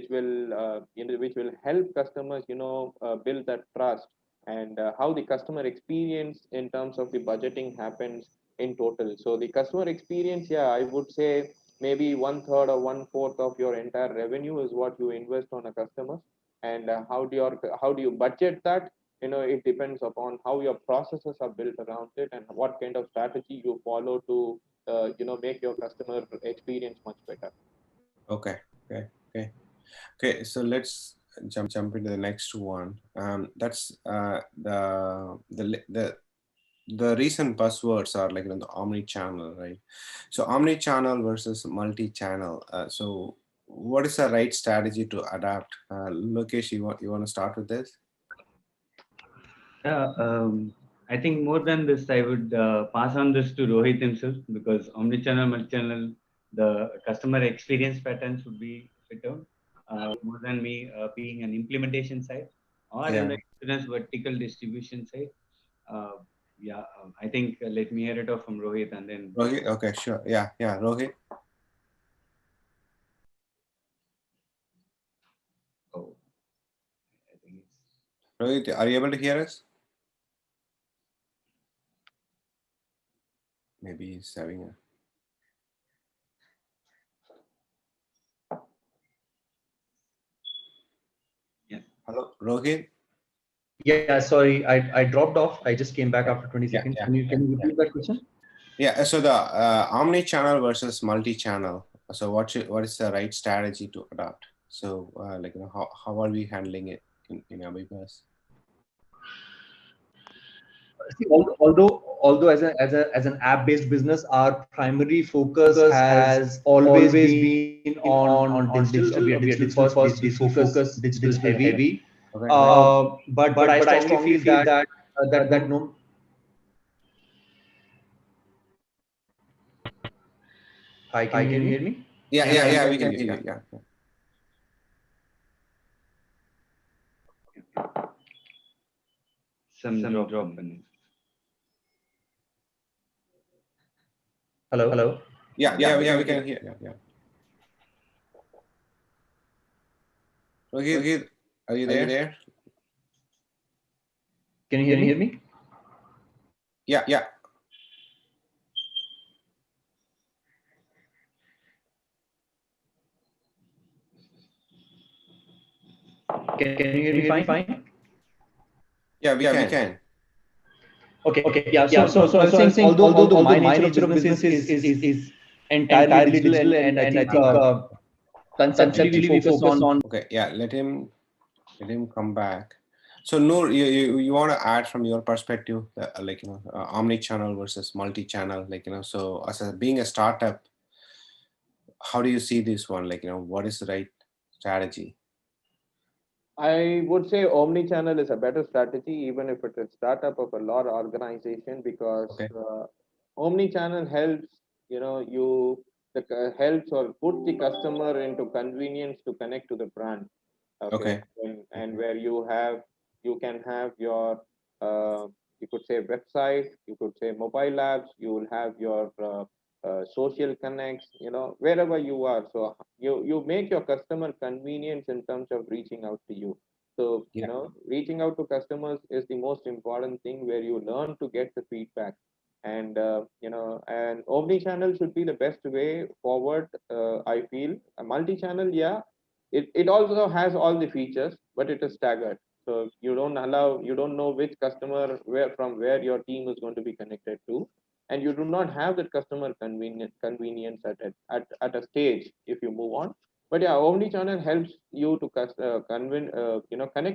will help customers build that trust, and how the customer experience in terms of the budgeting happens in total. So the customer experience, yeah, I would say maybe one third or one fourth of your entire revenue is what you invest on a customer. And how do you budget that? It depends upon how your processes are built around it and what kind of strategy you follow to make your customer experience much better. Okay. Okay. Okay. Okay. So let's jump into the next one. That's the recent buzzwords are like, the omni-channel, right? So omni-channel versus multi-channel. So what is the right strategy to adapt? Lokesh, you want to start with this? Yeah, I think more than this, I would pass on this to Rohit himself, because omnichannel, multi-channel, the customer experience patterns would be fitter more than me being an implementation side or in Yeah, the insurance vertical distribution side. Uh, yeah, I think let me hear it off from Rohit and then. Rohit. Okay, sure. Yeah, Rohit. Oh, I think it's. Rohit, are you able to hear us? Maybe he's having a. Yeah. Hello, Rohit. Yeah, sorry, I dropped off. I just came back Okay. after 20 Yeah, seconds. yeah, Can yeah, you yeah. repeat that question? Yeah, so the omni-channel versus multi-channel. So what is the right strategy to adopt? So how are we handling it in Abibus? See, although as an app-based business, our primary focus has always been on digital. We are digital first, digital focus, digital heavy. Okay. But I strongly feel that that no. Hi, can you hear me? Yeah, Yeah, yeah, we yeah. We can hear can you. hear Yeah. you. Yeah. Yeah. Some drop in. Hello. Yeah, Yeah, yeah, we yeah. can We hear. can hear. Yeah, yeah. Rohit, are you Are you there? there? Can you hear Can you hear me? me? Yeah, yeah. Can you hear me fine? Yeah, we Yeah, we can. can. Okay. Yeah. So I was saying, although my nature of business is entirely digital, and I think conceptually we focus on. Okay. Yeah. Let him come back. So Noor, you want to add from your perspective, omni-channel versus multi-channel, so as being a startup, how do you see this one? What is the right strategy? I would say omni-channel is a better strategy, even if it's a startup of a large organization, because Okay. omni-channel helps, helps or put the customer into convenience to connect to the brand. Okay, Okay. and where you can have your, uh, you could say website, you could say mobile apps, you will have your social connects, wherever you are. So you make your customer convenience in terms of reaching out to you. So Yeah. reaching out to customers is the most important thing, where you learn to get the feedback. And and omni channel should be the best way forward. I feel a multi channel, yeah, it also has all the features, but it is staggered. So you don't know which customer, where your team is going to be connected to, and you do not have that customer convenience at a stage if you move on. But yeah, omni-channel helps you to connect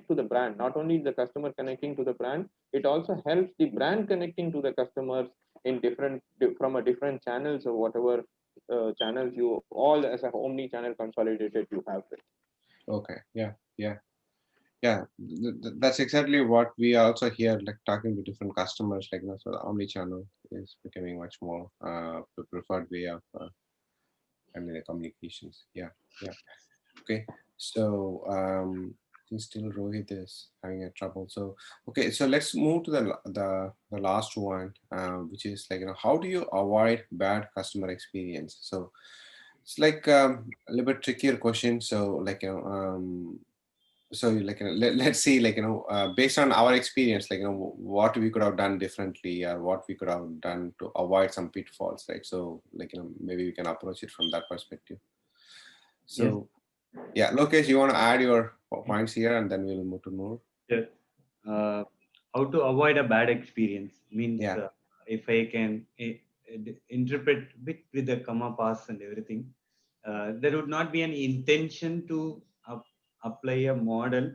to the brand. Not only the customer connecting to the brand, it also helps the brand connecting to the customers in from a different channels, or whatever channels you all as a omni-channel consolidated you have with. Okay. Yeah. Yeah. Yeah. That's exactly what we also hear, talking to different customers, so the omni-channel is becoming much more the preferred way of handling the communications. Yeah. Yeah. Okay. So I think still Rohit is having a trouble. So okay, so let's move to the last one, which is how do you avoid bad customer experience? So it's a little bit trickier question. So let's see, based on our experience, what we could have done differently, or what we could have done to avoid some pitfalls, right? So maybe we can approach it from that perspective. Yes. So yeah, Lokesh, you want to add your points here, and then we'll move to more. Sure. Uh, how to avoid a bad experience means, Yeah. if I can interpret with the comma pass and everything, there would not be an intention to apply a model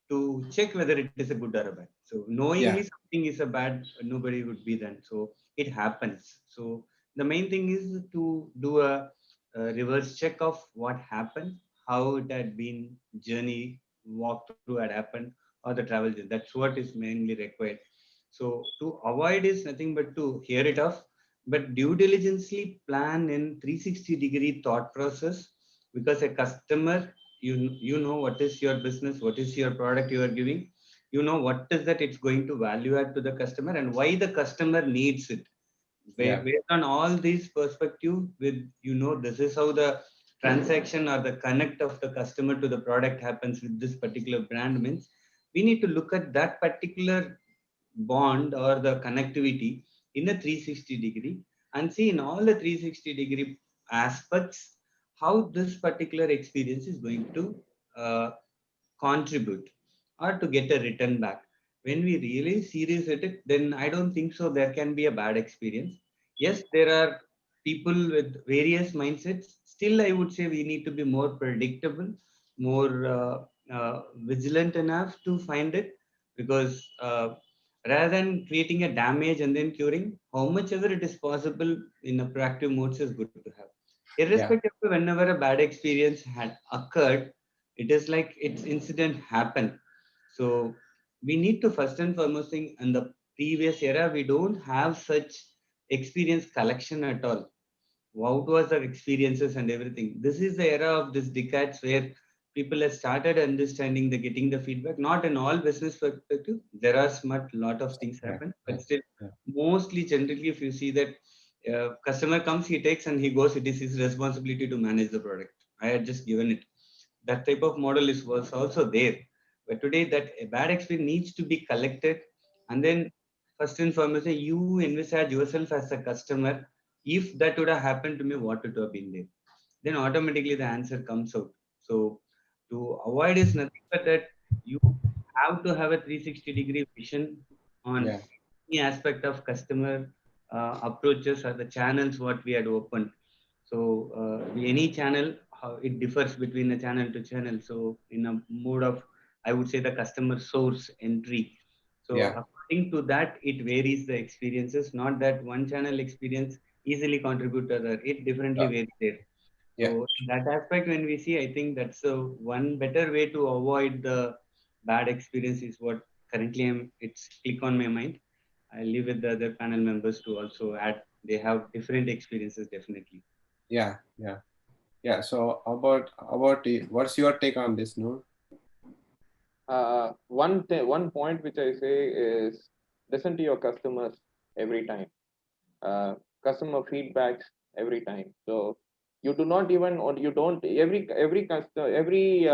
to check whether it is a good or a bad. So knowingly Yeah, something is a bad, nobody would be then. So it happens. So the main thing is to do a reverse check of what happened, how it had been journey, walkthrough had happened, or the travel journey. That's what is mainly required. So to avoid is nothing but to hear it off, but due diligently plan in 360-degree thought process, because a customer, you know what is your business, what is your product you are giving, you know what is that it's going to value add to the customer and why the customer needs it. yeah, Based on all these perspective, with this is how the transaction or the connect of the customer to the product happens with this particular brand means, we need to look at that particular bond or the connectivity in a 360-degree and see in all the 360-degree aspects how this particular experience is going to uh, contribute or to get a return back. When we really serious at it, then I don't think so there can be a bad experience. Yes, there are people with various mindsets. Still, I would say we need to be more predictable, more vigilant enough to find it, because rather than creating a damage and then curing, how much ever it is possible in a proactive modes is good to have. yeah, Irrespective of whenever a bad experience had occurred, it is like its incident happened. So we need to first and foremost thing, in the previous era we don't have such experience collection at all. What was their experiences and everything. This is the era of this decades where people have started understanding the getting the feedback. Not in all business perspective, there are smart lot of things yeah, happen, yeah, but still yeah, mostly generally if you see that customer comes, he takes and he goes, it is his responsibility to manage the product. I had just given it. That type of model is was also there, but today that a bad experience needs to be collected, and then first and foremost you envisage yourself as a customer. If that would have happened to me, what would have been there? Then automatically the answer comes out. So to avoid is nothing but that you have to have a 360-degree vision on yeah, any aspect of customer approaches or the channels what we had opened. So any channel, how it differs between a channel to channel. So in a mode of, I would say the customer source entry. So yeah, according to that, it varies the experiences. Not that one channel experience easily contribute to other. It differently uh, varies there. yeah, So in that aspect, when we see, I think that's one better way to avoid the bad experience is what currently it's click on my mind. I leave with the other panel members to also add. They have different experiences, definitely. yeah, yeah, yeah. So what's your take on this, Noor? One point which I say is listen to your customers every time. uh, Customer feedbacks every time. So you do not even, or you don't, every customer, every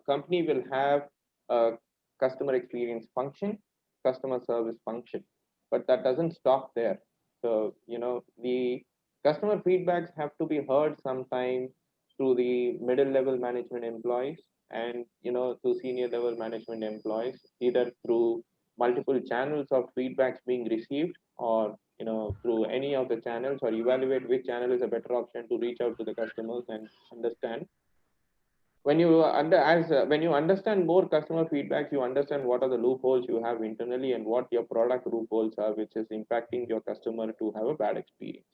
company will have a customer experience function, customer service function, but that doesn't stop there. So the customer feedbacks have to be heard sometime through the middle level management employees, and to senior level management employees, either through multiple channels of feedbacks being received, or through any of the channels, or evaluate which channel is a better option to reach out to the customers and understand. When you understand more customer feedbacks, you understand what are the loopholes you have internally and what your product loopholes are, which is impacting your customer to have a bad experience.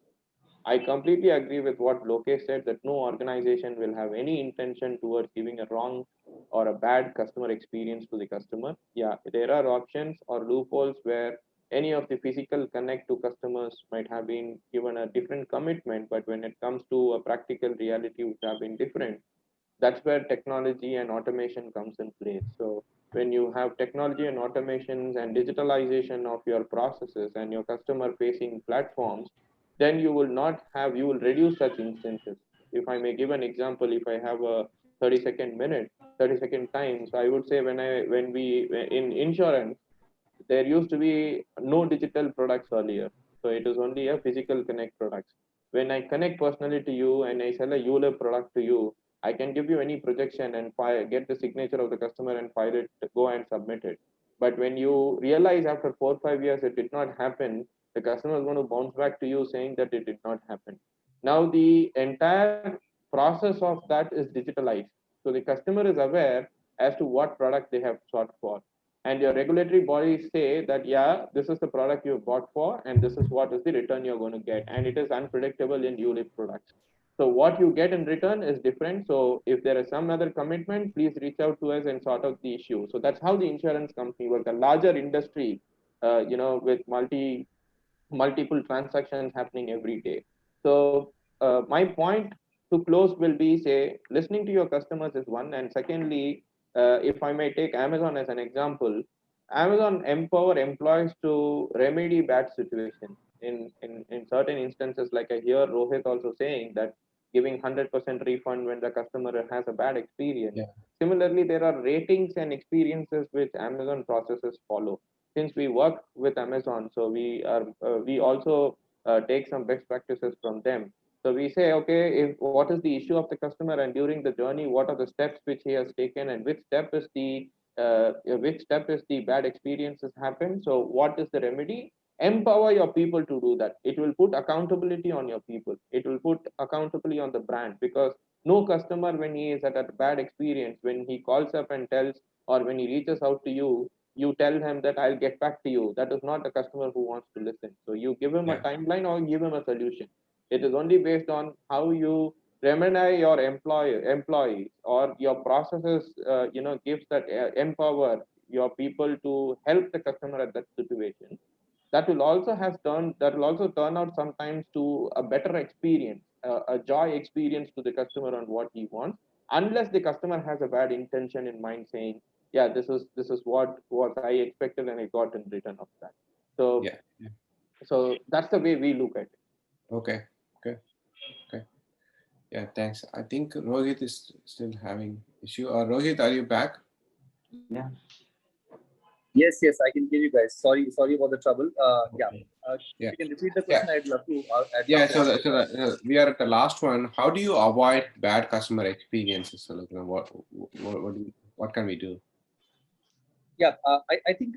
I completely agree with what Lokesh said, that no organization will have any intention towards giving a wrong or a bad customer experience to the customer. Yeah, there are options or loopholes where any of the physical connect to customers might have been given a different commitment, but when it comes to a practical reality which have been different, that's where technology and automation comes in place. So when you have technology and automations and digitalization of your processes and your customer facing platforms, then you will reduce such instances. If I may give an example, if I have a 30-second time, so I would say when we in insurance, there used to be no digital products earlier. So it is only a physical connect products. When I connect personally to you and I sell a ULIP product to you, I can give you any projection and get the signature of the customer and file it, go and submit it. But when you realize after 4 or 5 years it did not happen, the customer is going to bounce back to you saying that it did not happen. Now the entire process of that is digitalized. So the customer is aware as to what product they have sought for. And your regulatory bodies say that, yeah, this is the product you bought for, and this is what is the return you're going to get. And it is unpredictable in ULIP products. So what you get in return is different. So if there is some other commitment, please reach out to us and sort out the issue. So that's how the insurance company works. A larger industry, with multiple transactions happening every day. So my point to close will be, say, listening to your customers is one, and secondly, if I may take Amazon as an example, Amazon empower employees to remedy bad situations. In certain instances, like I hear Rohit also saying that giving 100% refund when the customer has a bad experience. Yeah. Similarly, there are ratings and experiences which Amazon processes follow. Since we work with Amazon, so we also take some best practices from them. So we say, okay, if what is the issue of the customer, and during the journey, what are the steps which he has taken, and which step is the bad experiences happen. So what is the remedy? Empower your people to do that. It will put accountability on your people. It will put accountability on the brand, because no customer, when he is at a bad experience, when he calls up and tells, or when he reaches out to you, you tell him that I'll get back to you. That is not a customer who wants to listen. So you give him a Yeah. timeline or give him a solution. It is only based on how you remunerate your employees, or your processes, gives that empower your people to help the customer at that situation. That will also turn out sometimes to a better experience, a joy experience to the customer on what he wants, unless the customer has a bad intention in mind, saying, yeah, this is what was I expected and I got in return of that. So Yeah. Yeah. so that's the way we look at it. Okay. Okay. Okay. Yeah. Thanks. I think Rohit is still having issue. Rohit, are you back? Yeah. Yes, yes, I can hear you guys. Sorry about the trouble. Yeah. Okay. If Yeah. you can repeat the Yeah. question, I'd love Yeah. to So, answer. we are at the last one. How do you avoid bad customer experiences? So, like, what can we do? Yeah, I think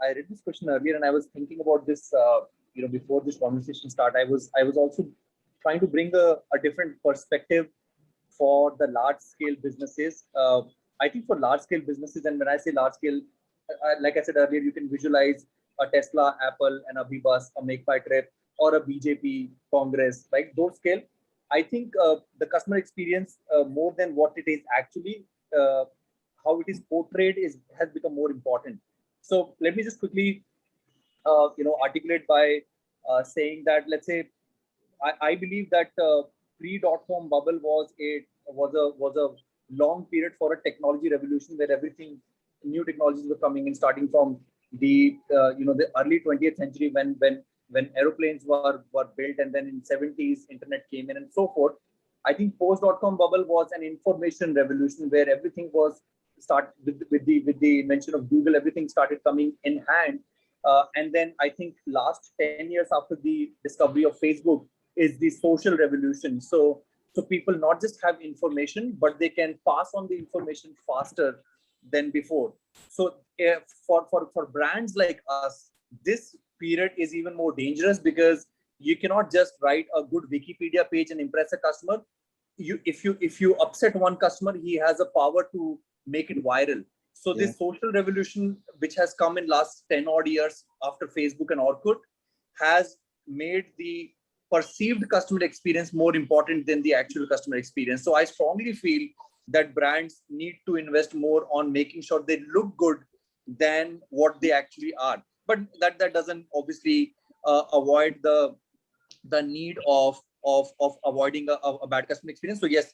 I read this question earlier, and I was thinking about this. Before this conversation start, I was also trying to bring a different perspective for the large scale businesses. I think for large scale businesses, and when I say large scale, like I said earlier, you can visualize a Tesla, Apple, and a Bus, a Make My Trip, or a BJP Congress, like those scale. I think the customer experience, more than what it is actually, how it is portrayed, is has become more important. So let me just quickly, articulate by saying that, let's say, I believe that pre-dot-com bubble was a long period for a technology revolution, where everything, new technologies were coming in, starting from the early 20th century, when aeroplanes were built, and then in 70s internet came in, and so forth. I think post-dot-com bubble was an information revolution, where everything was start with the invention of Google. Everything started coming in hand, and then I think last 10 years after the discovery of Facebook is the social revolution. So people not just have information, but they can pass on the information faster than before. So for brands like us, this period is even more dangerous, because you cannot just write a good Wikipedia page and impress a customer. If you upset one customer, he has a power to make it viral. So Yeah. this social revolution, which has come in last 10 odd years after Facebook and Orkut, has made the perceived customer experience more important than the actual customer experience. So I strongly feel that brands need to invest more on making sure they look good than what they actually are. But that doesn't obviously avoid the need of avoiding a bad customer experience. So yes,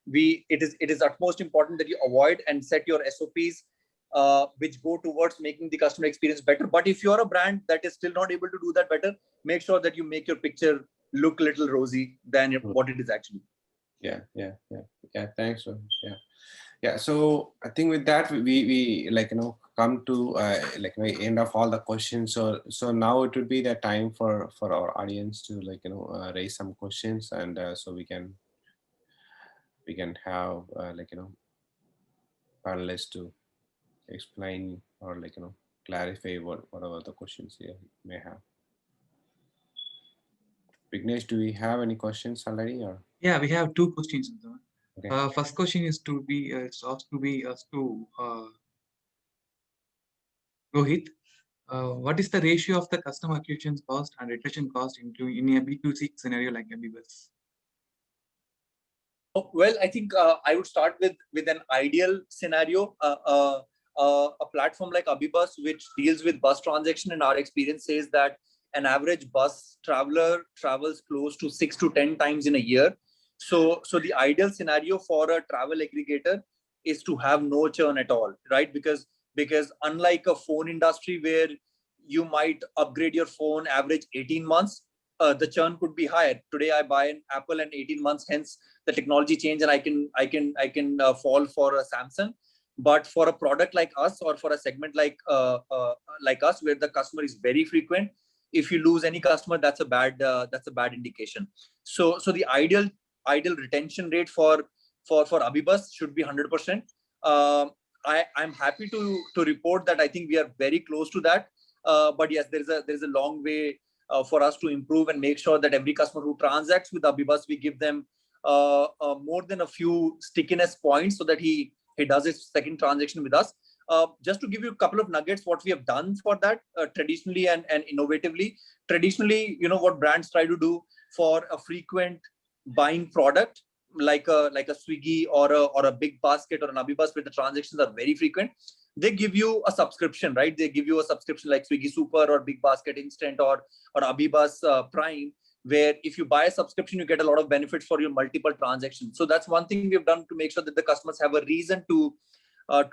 it is utmost important that you avoid and set your SOPs, which go towards making the customer experience better. But if you're a brand that is still not able to do that better, make sure that you make your picture look a little rosy than what it is actually. Yeah. Yeah. Yeah. Yeah. Thanks. Rohit. Yeah. Yeah. So I think with that, we come to end of all the questions. So now it would be the time for our audience to raise some questions, and so we can have panelists to explain, or clarify whatever the questions you may have. Vignesh, do we have any questions already, or? Yeah, we have two questions. Okay. First question is to be asked to be asked to Rohit. What is the ratio of the customer acquisition cost and retention cost into in a B2C scenario like Abibus? Well, I think I would start with an ideal scenario. A platform like Abibus, which deals with bus transaction, and our experience says that an average bus traveler travels close to 6 to 10 times in a year. So the ideal scenario for a travel aggregator is to have no churn at all, right? Because unlike a phone industry where you might upgrade your phone average 18 months, the churn could be higher. Today I buy an Apple and 18 months hence the technology change and I can fall for a Samsung. But for a product like us or for a segment like us where the customer is very frequent, if you lose any customer, that's a bad indication. So the ideal retention rate for Abibus should be 100%. I'm happy to report that I think we are very close to that. But yes, there's a long way for us to improve and make sure that every customer who transacts with Abibus, we give them more than a few stickiness points so that he does his second transaction with us. Just to give you a couple of nuggets, what we have done for that traditionally and innovatively. Traditionally, what brands try to do for a frequent buying product like a Swiggy or a big basket or an Abibus where the transactions are very frequent, they give you a subscription, right? They give you a subscription like Swiggy Super or Big Basket Instant or Abibus Prime, where if you buy a subscription, you get a lot of benefits for your multiple transactions. So that's one thing we've done to make sure that the customers have a reason to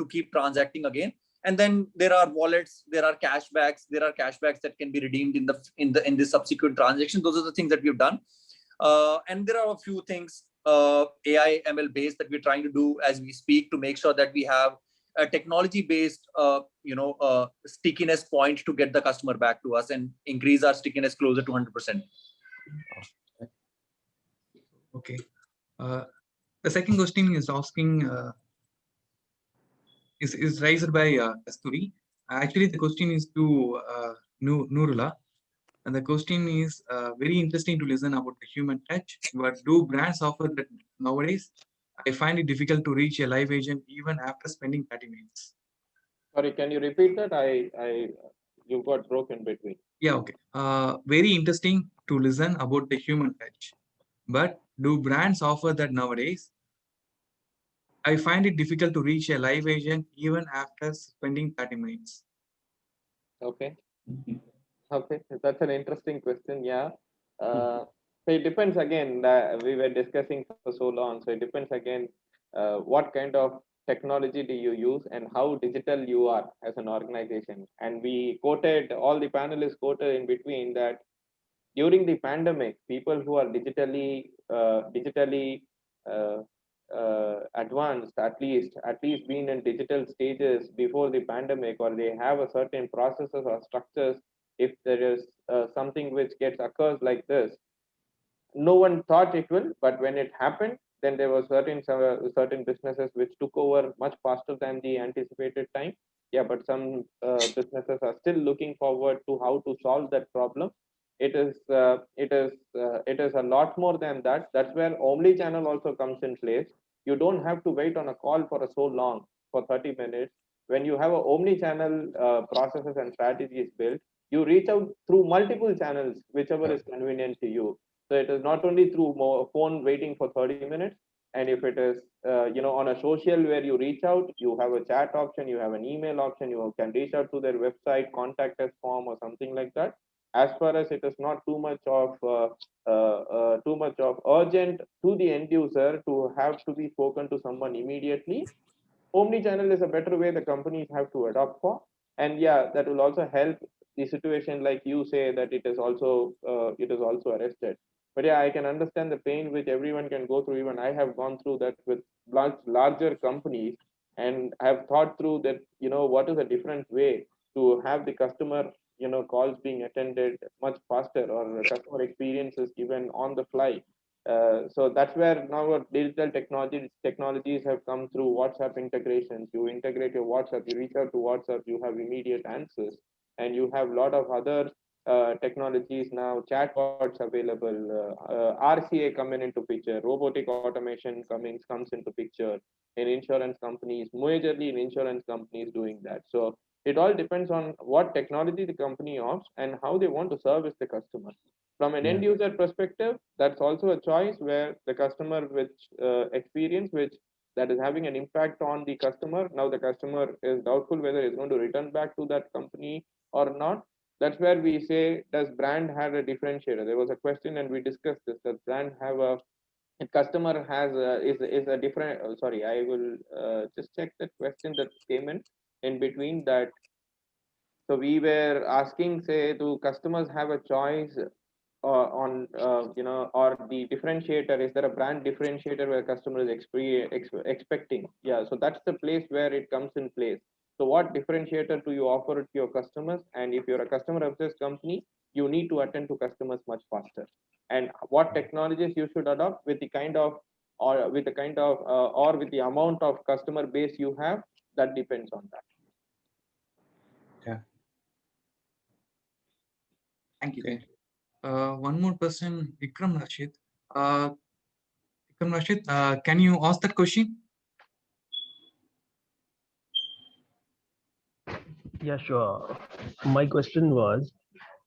keep transacting again. And then there are wallets, there are cashbacks that can be redeemed in the subsequent transaction. Those are the things that we've done. And there are a few things AI ML based that we're trying to do as we speak to make sure that we have a technology based stickiness point to get the customer back to us and increase our stickiness closer to 100%. Okay. The second question is asking is raised by Kasturi. Actually, the question is to Nurula. And the question is very interesting to listen about the human touch. But do brands offer that nowadays? I find it difficult to reach a live agent even after spending 30 minutes. Sorry, can you repeat that? You got broken between. Yeah, okay. Very interesting to listen about the human touch. But do brands offer that nowadays? I find it difficult to reach a live agent even after spending 30 minutes. Okay. Okay, that's an interesting question. Yeah. So it depends again. We were discussing for so long. So it depends again what kind of technology do you use and how digital you are as an organization. And we quoted, all the panelists quoted in between that during the pandemic, people who are digitally uh, advanced, at least been in digital stages before the pandemic, or they have a certain processes or structures. If there is something which gets occurs like this, no one thought it will, but when it happened, then there were certain businesses which took over much faster than the anticipated time. Yeah, but some businesses are still looking forward to how to solve that problem. It is a lot more than that. That's where omni channel also comes in place. You don't have to wait on a call for so long, for 30 minutes. When you have a omni channel processes and strategies built, you reach out through multiple channels, whichever is convenient to you. So it is not only through phone waiting for 30 minutes, and if it is on a social where you reach out, you have a chat option, you have an email option, you can reach out to their website, contact us form or something like that. As far as it is not too much of urgent to the end user to have to be spoken to someone immediately, omni-channel is a better way the companies have to adopt for. And yeah, that will also help the situation like you say that it is also arrested. But yeah, I can understand the pain which everyone can go through. Even I have gone through that with larger companies, and have thought through that, what is a different way to have the customer calls being attended much faster, or customer experiences given on the fly. So that's where now what digital technologies have come through. WhatsApp integrations. You integrate your WhatsApp, you reach out to WhatsApp, you have immediate answers, and you have a lot of other technologies now, chatbots available, RCA coming into picture, robotic automation comes into picture in insurance companies, majorly in insurance companies doing that. So it all depends on what technology the company offers and how they want to service the customer. From an Yeah. end user perspective, that's also a choice where the customer which experience which that is having an impact on the customer. Now the customer is doubtful whether he's going to return back to that company or not. That's where we say, does brand have a differentiator? There was a question and we discussed this. Does brand have a customer has is a different? Sorry, I will just check that question that came in between that. So we were asking, say, do customers have a choice on or the differentiator? Is there a brand differentiator where customer is expecting? Yeah, so that's the place where it comes in place. So what differentiator do you offer to your customers? And if you're a customer obsessed company, you need to attend to customers much faster. And what technologies you should adopt with the kind of or with the amount of customer base you have, that depends on that. Yeah. Thank you. Okay. One more person, Vikram Rashid. Vikram Rashid, can you ask that question? Yeah, sure. My question was,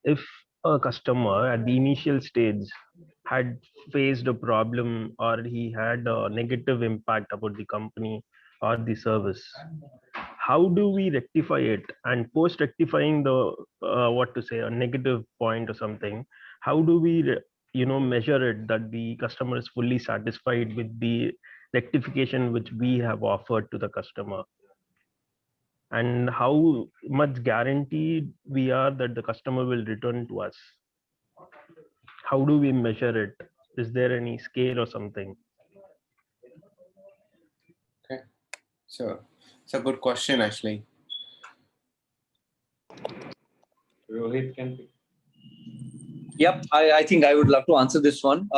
if a customer at the initial stage had faced a problem or he had a negative impact about the company or the service, how do we rectify it? And post rectifying the what to say, a negative point or something, how do we measure it that the customer is fully satisfied with the rectification which we have offered to the customer? And how much guaranteed we are that the customer will return to us? How do we measure it? Is there any scale or something? Okay. So it's a good question, actually. Rohit can pick. Yep, I think I would love to answer this one.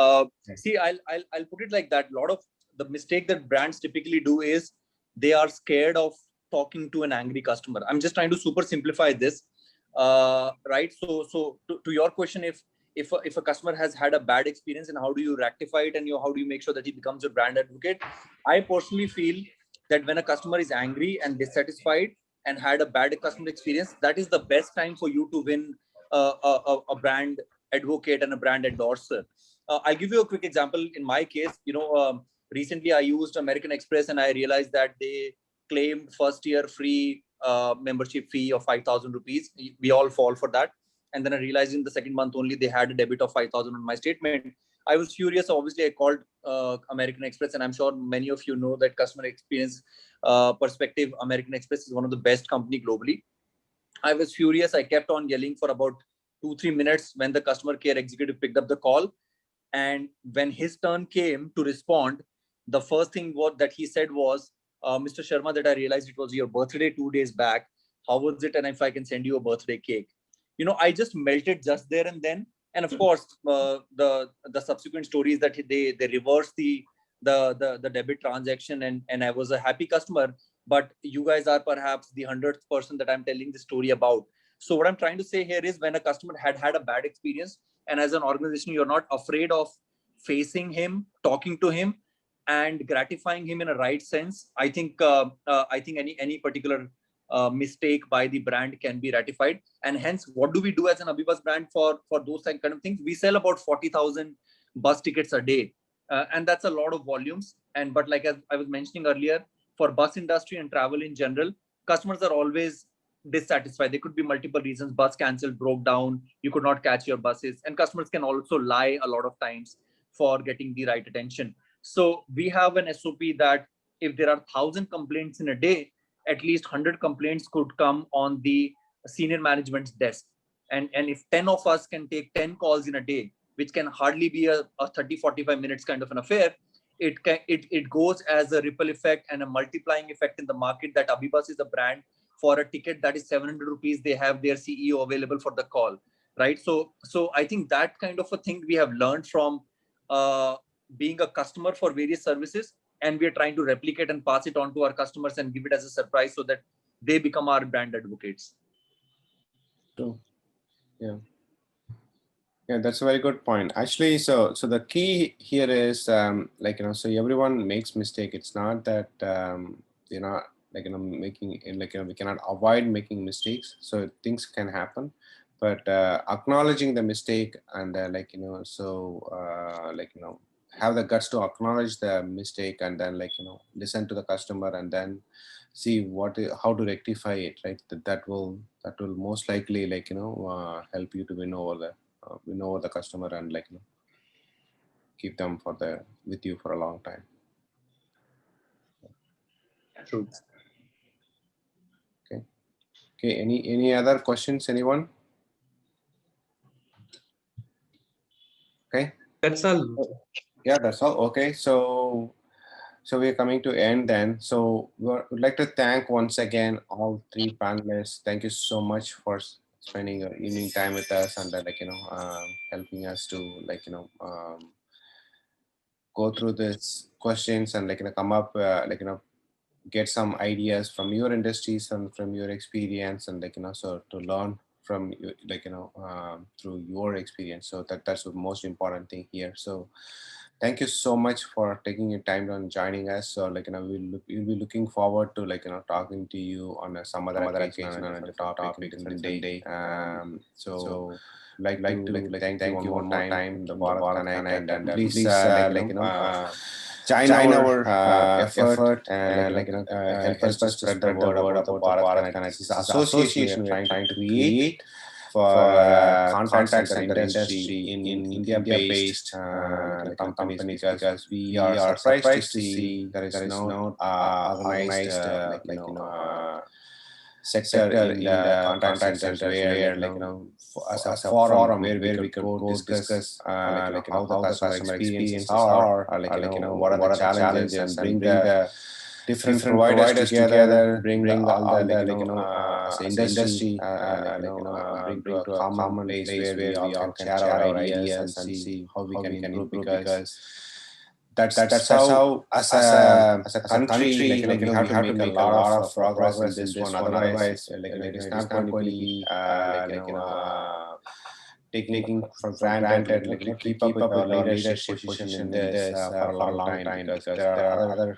See, I'll put it like that. A lot of the mistake that brands typically do is they are scared of talking to an angry customer. I'm just trying to super simplify this, right? So to your question, if a customer has had a bad experience, and how do you rectify it, and how do you make sure that he becomes a brand advocate? I personally feel that when a customer is angry and dissatisfied and had a bad customer experience, that is the best time for you to win a brand advocate and a brand endorser. I'll give you a quick example. In my case, recently I used American Express and I realized that they claimed first year free membership fee of 5,000 rupees. We all fall for that. And then I realized in the second month only they had a debit of 5,000 on my statement. I was furious. Obviously, I called American Express, and I'm sure many of you know that customer experience perspective, American Express is one of the best company globally. I was furious. I kept on yelling for about 2-3 minutes when the customer care executive picked up the call. And when his turn came to respond, the first thing that he said was, Mr. Sharma, that I realized it was your birthday 2 days back. How was it? And if I can send you a birthday cake? I just melted just there and then. And of course, the subsequent stories that they reversed the debit transaction, and I was a happy customer. But you guys are perhaps the 100th person that I'm telling the story about. So what I'm trying to say here is, when a customer had a bad experience, and as an organization, you're not afraid of facing him, talking to him, and gratifying him in a right sense, I think any particular mistake by the brand can be ratified. And hence, what do we do as an AbhiBus brand for those kind of things? We sell about 40,000 bus tickets a day, and that's a lot of volumes. But like as I was mentioning earlier, for bus industry and travel in general, customers are always dissatisfied. There could be multiple reasons: bus cancelled, broke down, you could not catch your buses, and customers can also lie a lot of times for getting the right attention. So we have an SOP that if there are 1,000 complaints in a day, at least 100 complaints could come on the senior management's desk. And if 10 of us can take 10 calls in a day, which can hardly be a 30-45 minutes kind of an affair, it goes as a ripple effect and a multiplying effect in the market, that AbhiBus is a brand. For a ticket that is 700 rupees, they have their CEO available for the call, right? So I think that kind of a thing we have learned from being a customer for various services, and we are trying to replicate and pass it on to our customers and give it as a surprise so that they become our brand advocates. True. Yeah. Yeah, that's a very good point. Actually, so the key here is so everyone makes mistake. It's not that you know making we cannot avoid making mistakes. So things can happen, but acknowledging the mistake and have the guts to acknowledge the mistake and then listen to the customer and then see how to rectify it. Right, that will most likely help you to win over the customer and keep them with you for a long time. True. Okay, any other questions, anyone? Okay, That's all. yeah, that's all. Okay, so we're coming to end then. So would like to thank once again all three panelists. Thank you so much for spending your evening time with us and helping us to go through these questions and come up get some ideas from your industries and from your experience and so to learn from you through your experience. So that's the most important thing here. So thank you so much for taking your time and joining us. So we'll be looking forward to talking to you on some other occasion on a different topic, different day. So like to thank you one more time the Bharat Connect and please join our effort and help us to spread the word about the Bharat Connect. This is an association we are trying to create for contact center industry in India-based companies because we are surprised to see there is no organized sector in the contact centers where as a forum where we could go discuss how the customer experiences are what are the challenges and bring the different providers together, bring all the as an industry bring to a common place where we all can share our ideas and see how we can improve because that's how as a country we have to make a lot of progress in this one. Otherwise it is not going to be taking for granted keep up with our leadership position in this for a long time because there are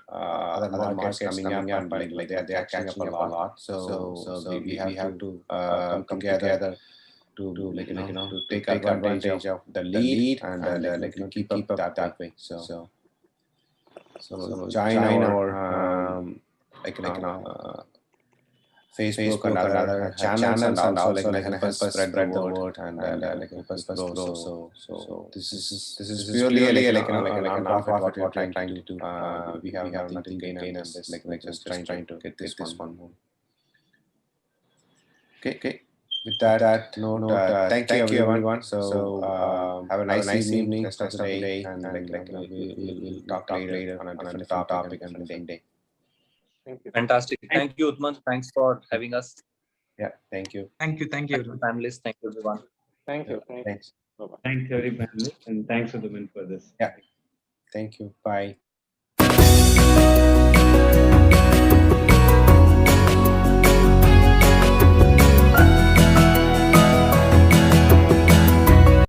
other markets coming up and they are catching up a lot. So we have to come together to to take advantage of the lead and keep up that way. So join our Facebook and other channels and also help us spread the word and help us grow. So this is purely a non-profit what we are trying to do. We have nothing to gain on this. Just trying to get this one more. Okay. With that note, thank you everyone. So have a nice evening, rest of the day, and we'll talk later on a different topic and different day. Thank you. Fantastic. Thank you, Utman. Thanks for having us. Yeah, thank you. Thank you. Thank you, panelists. Thank you, everyone. Thank you. Thanks. Bye-bye. Thanks, every panelist, and thanks, Udhaman, for this. Yeah. Thank you. Bye.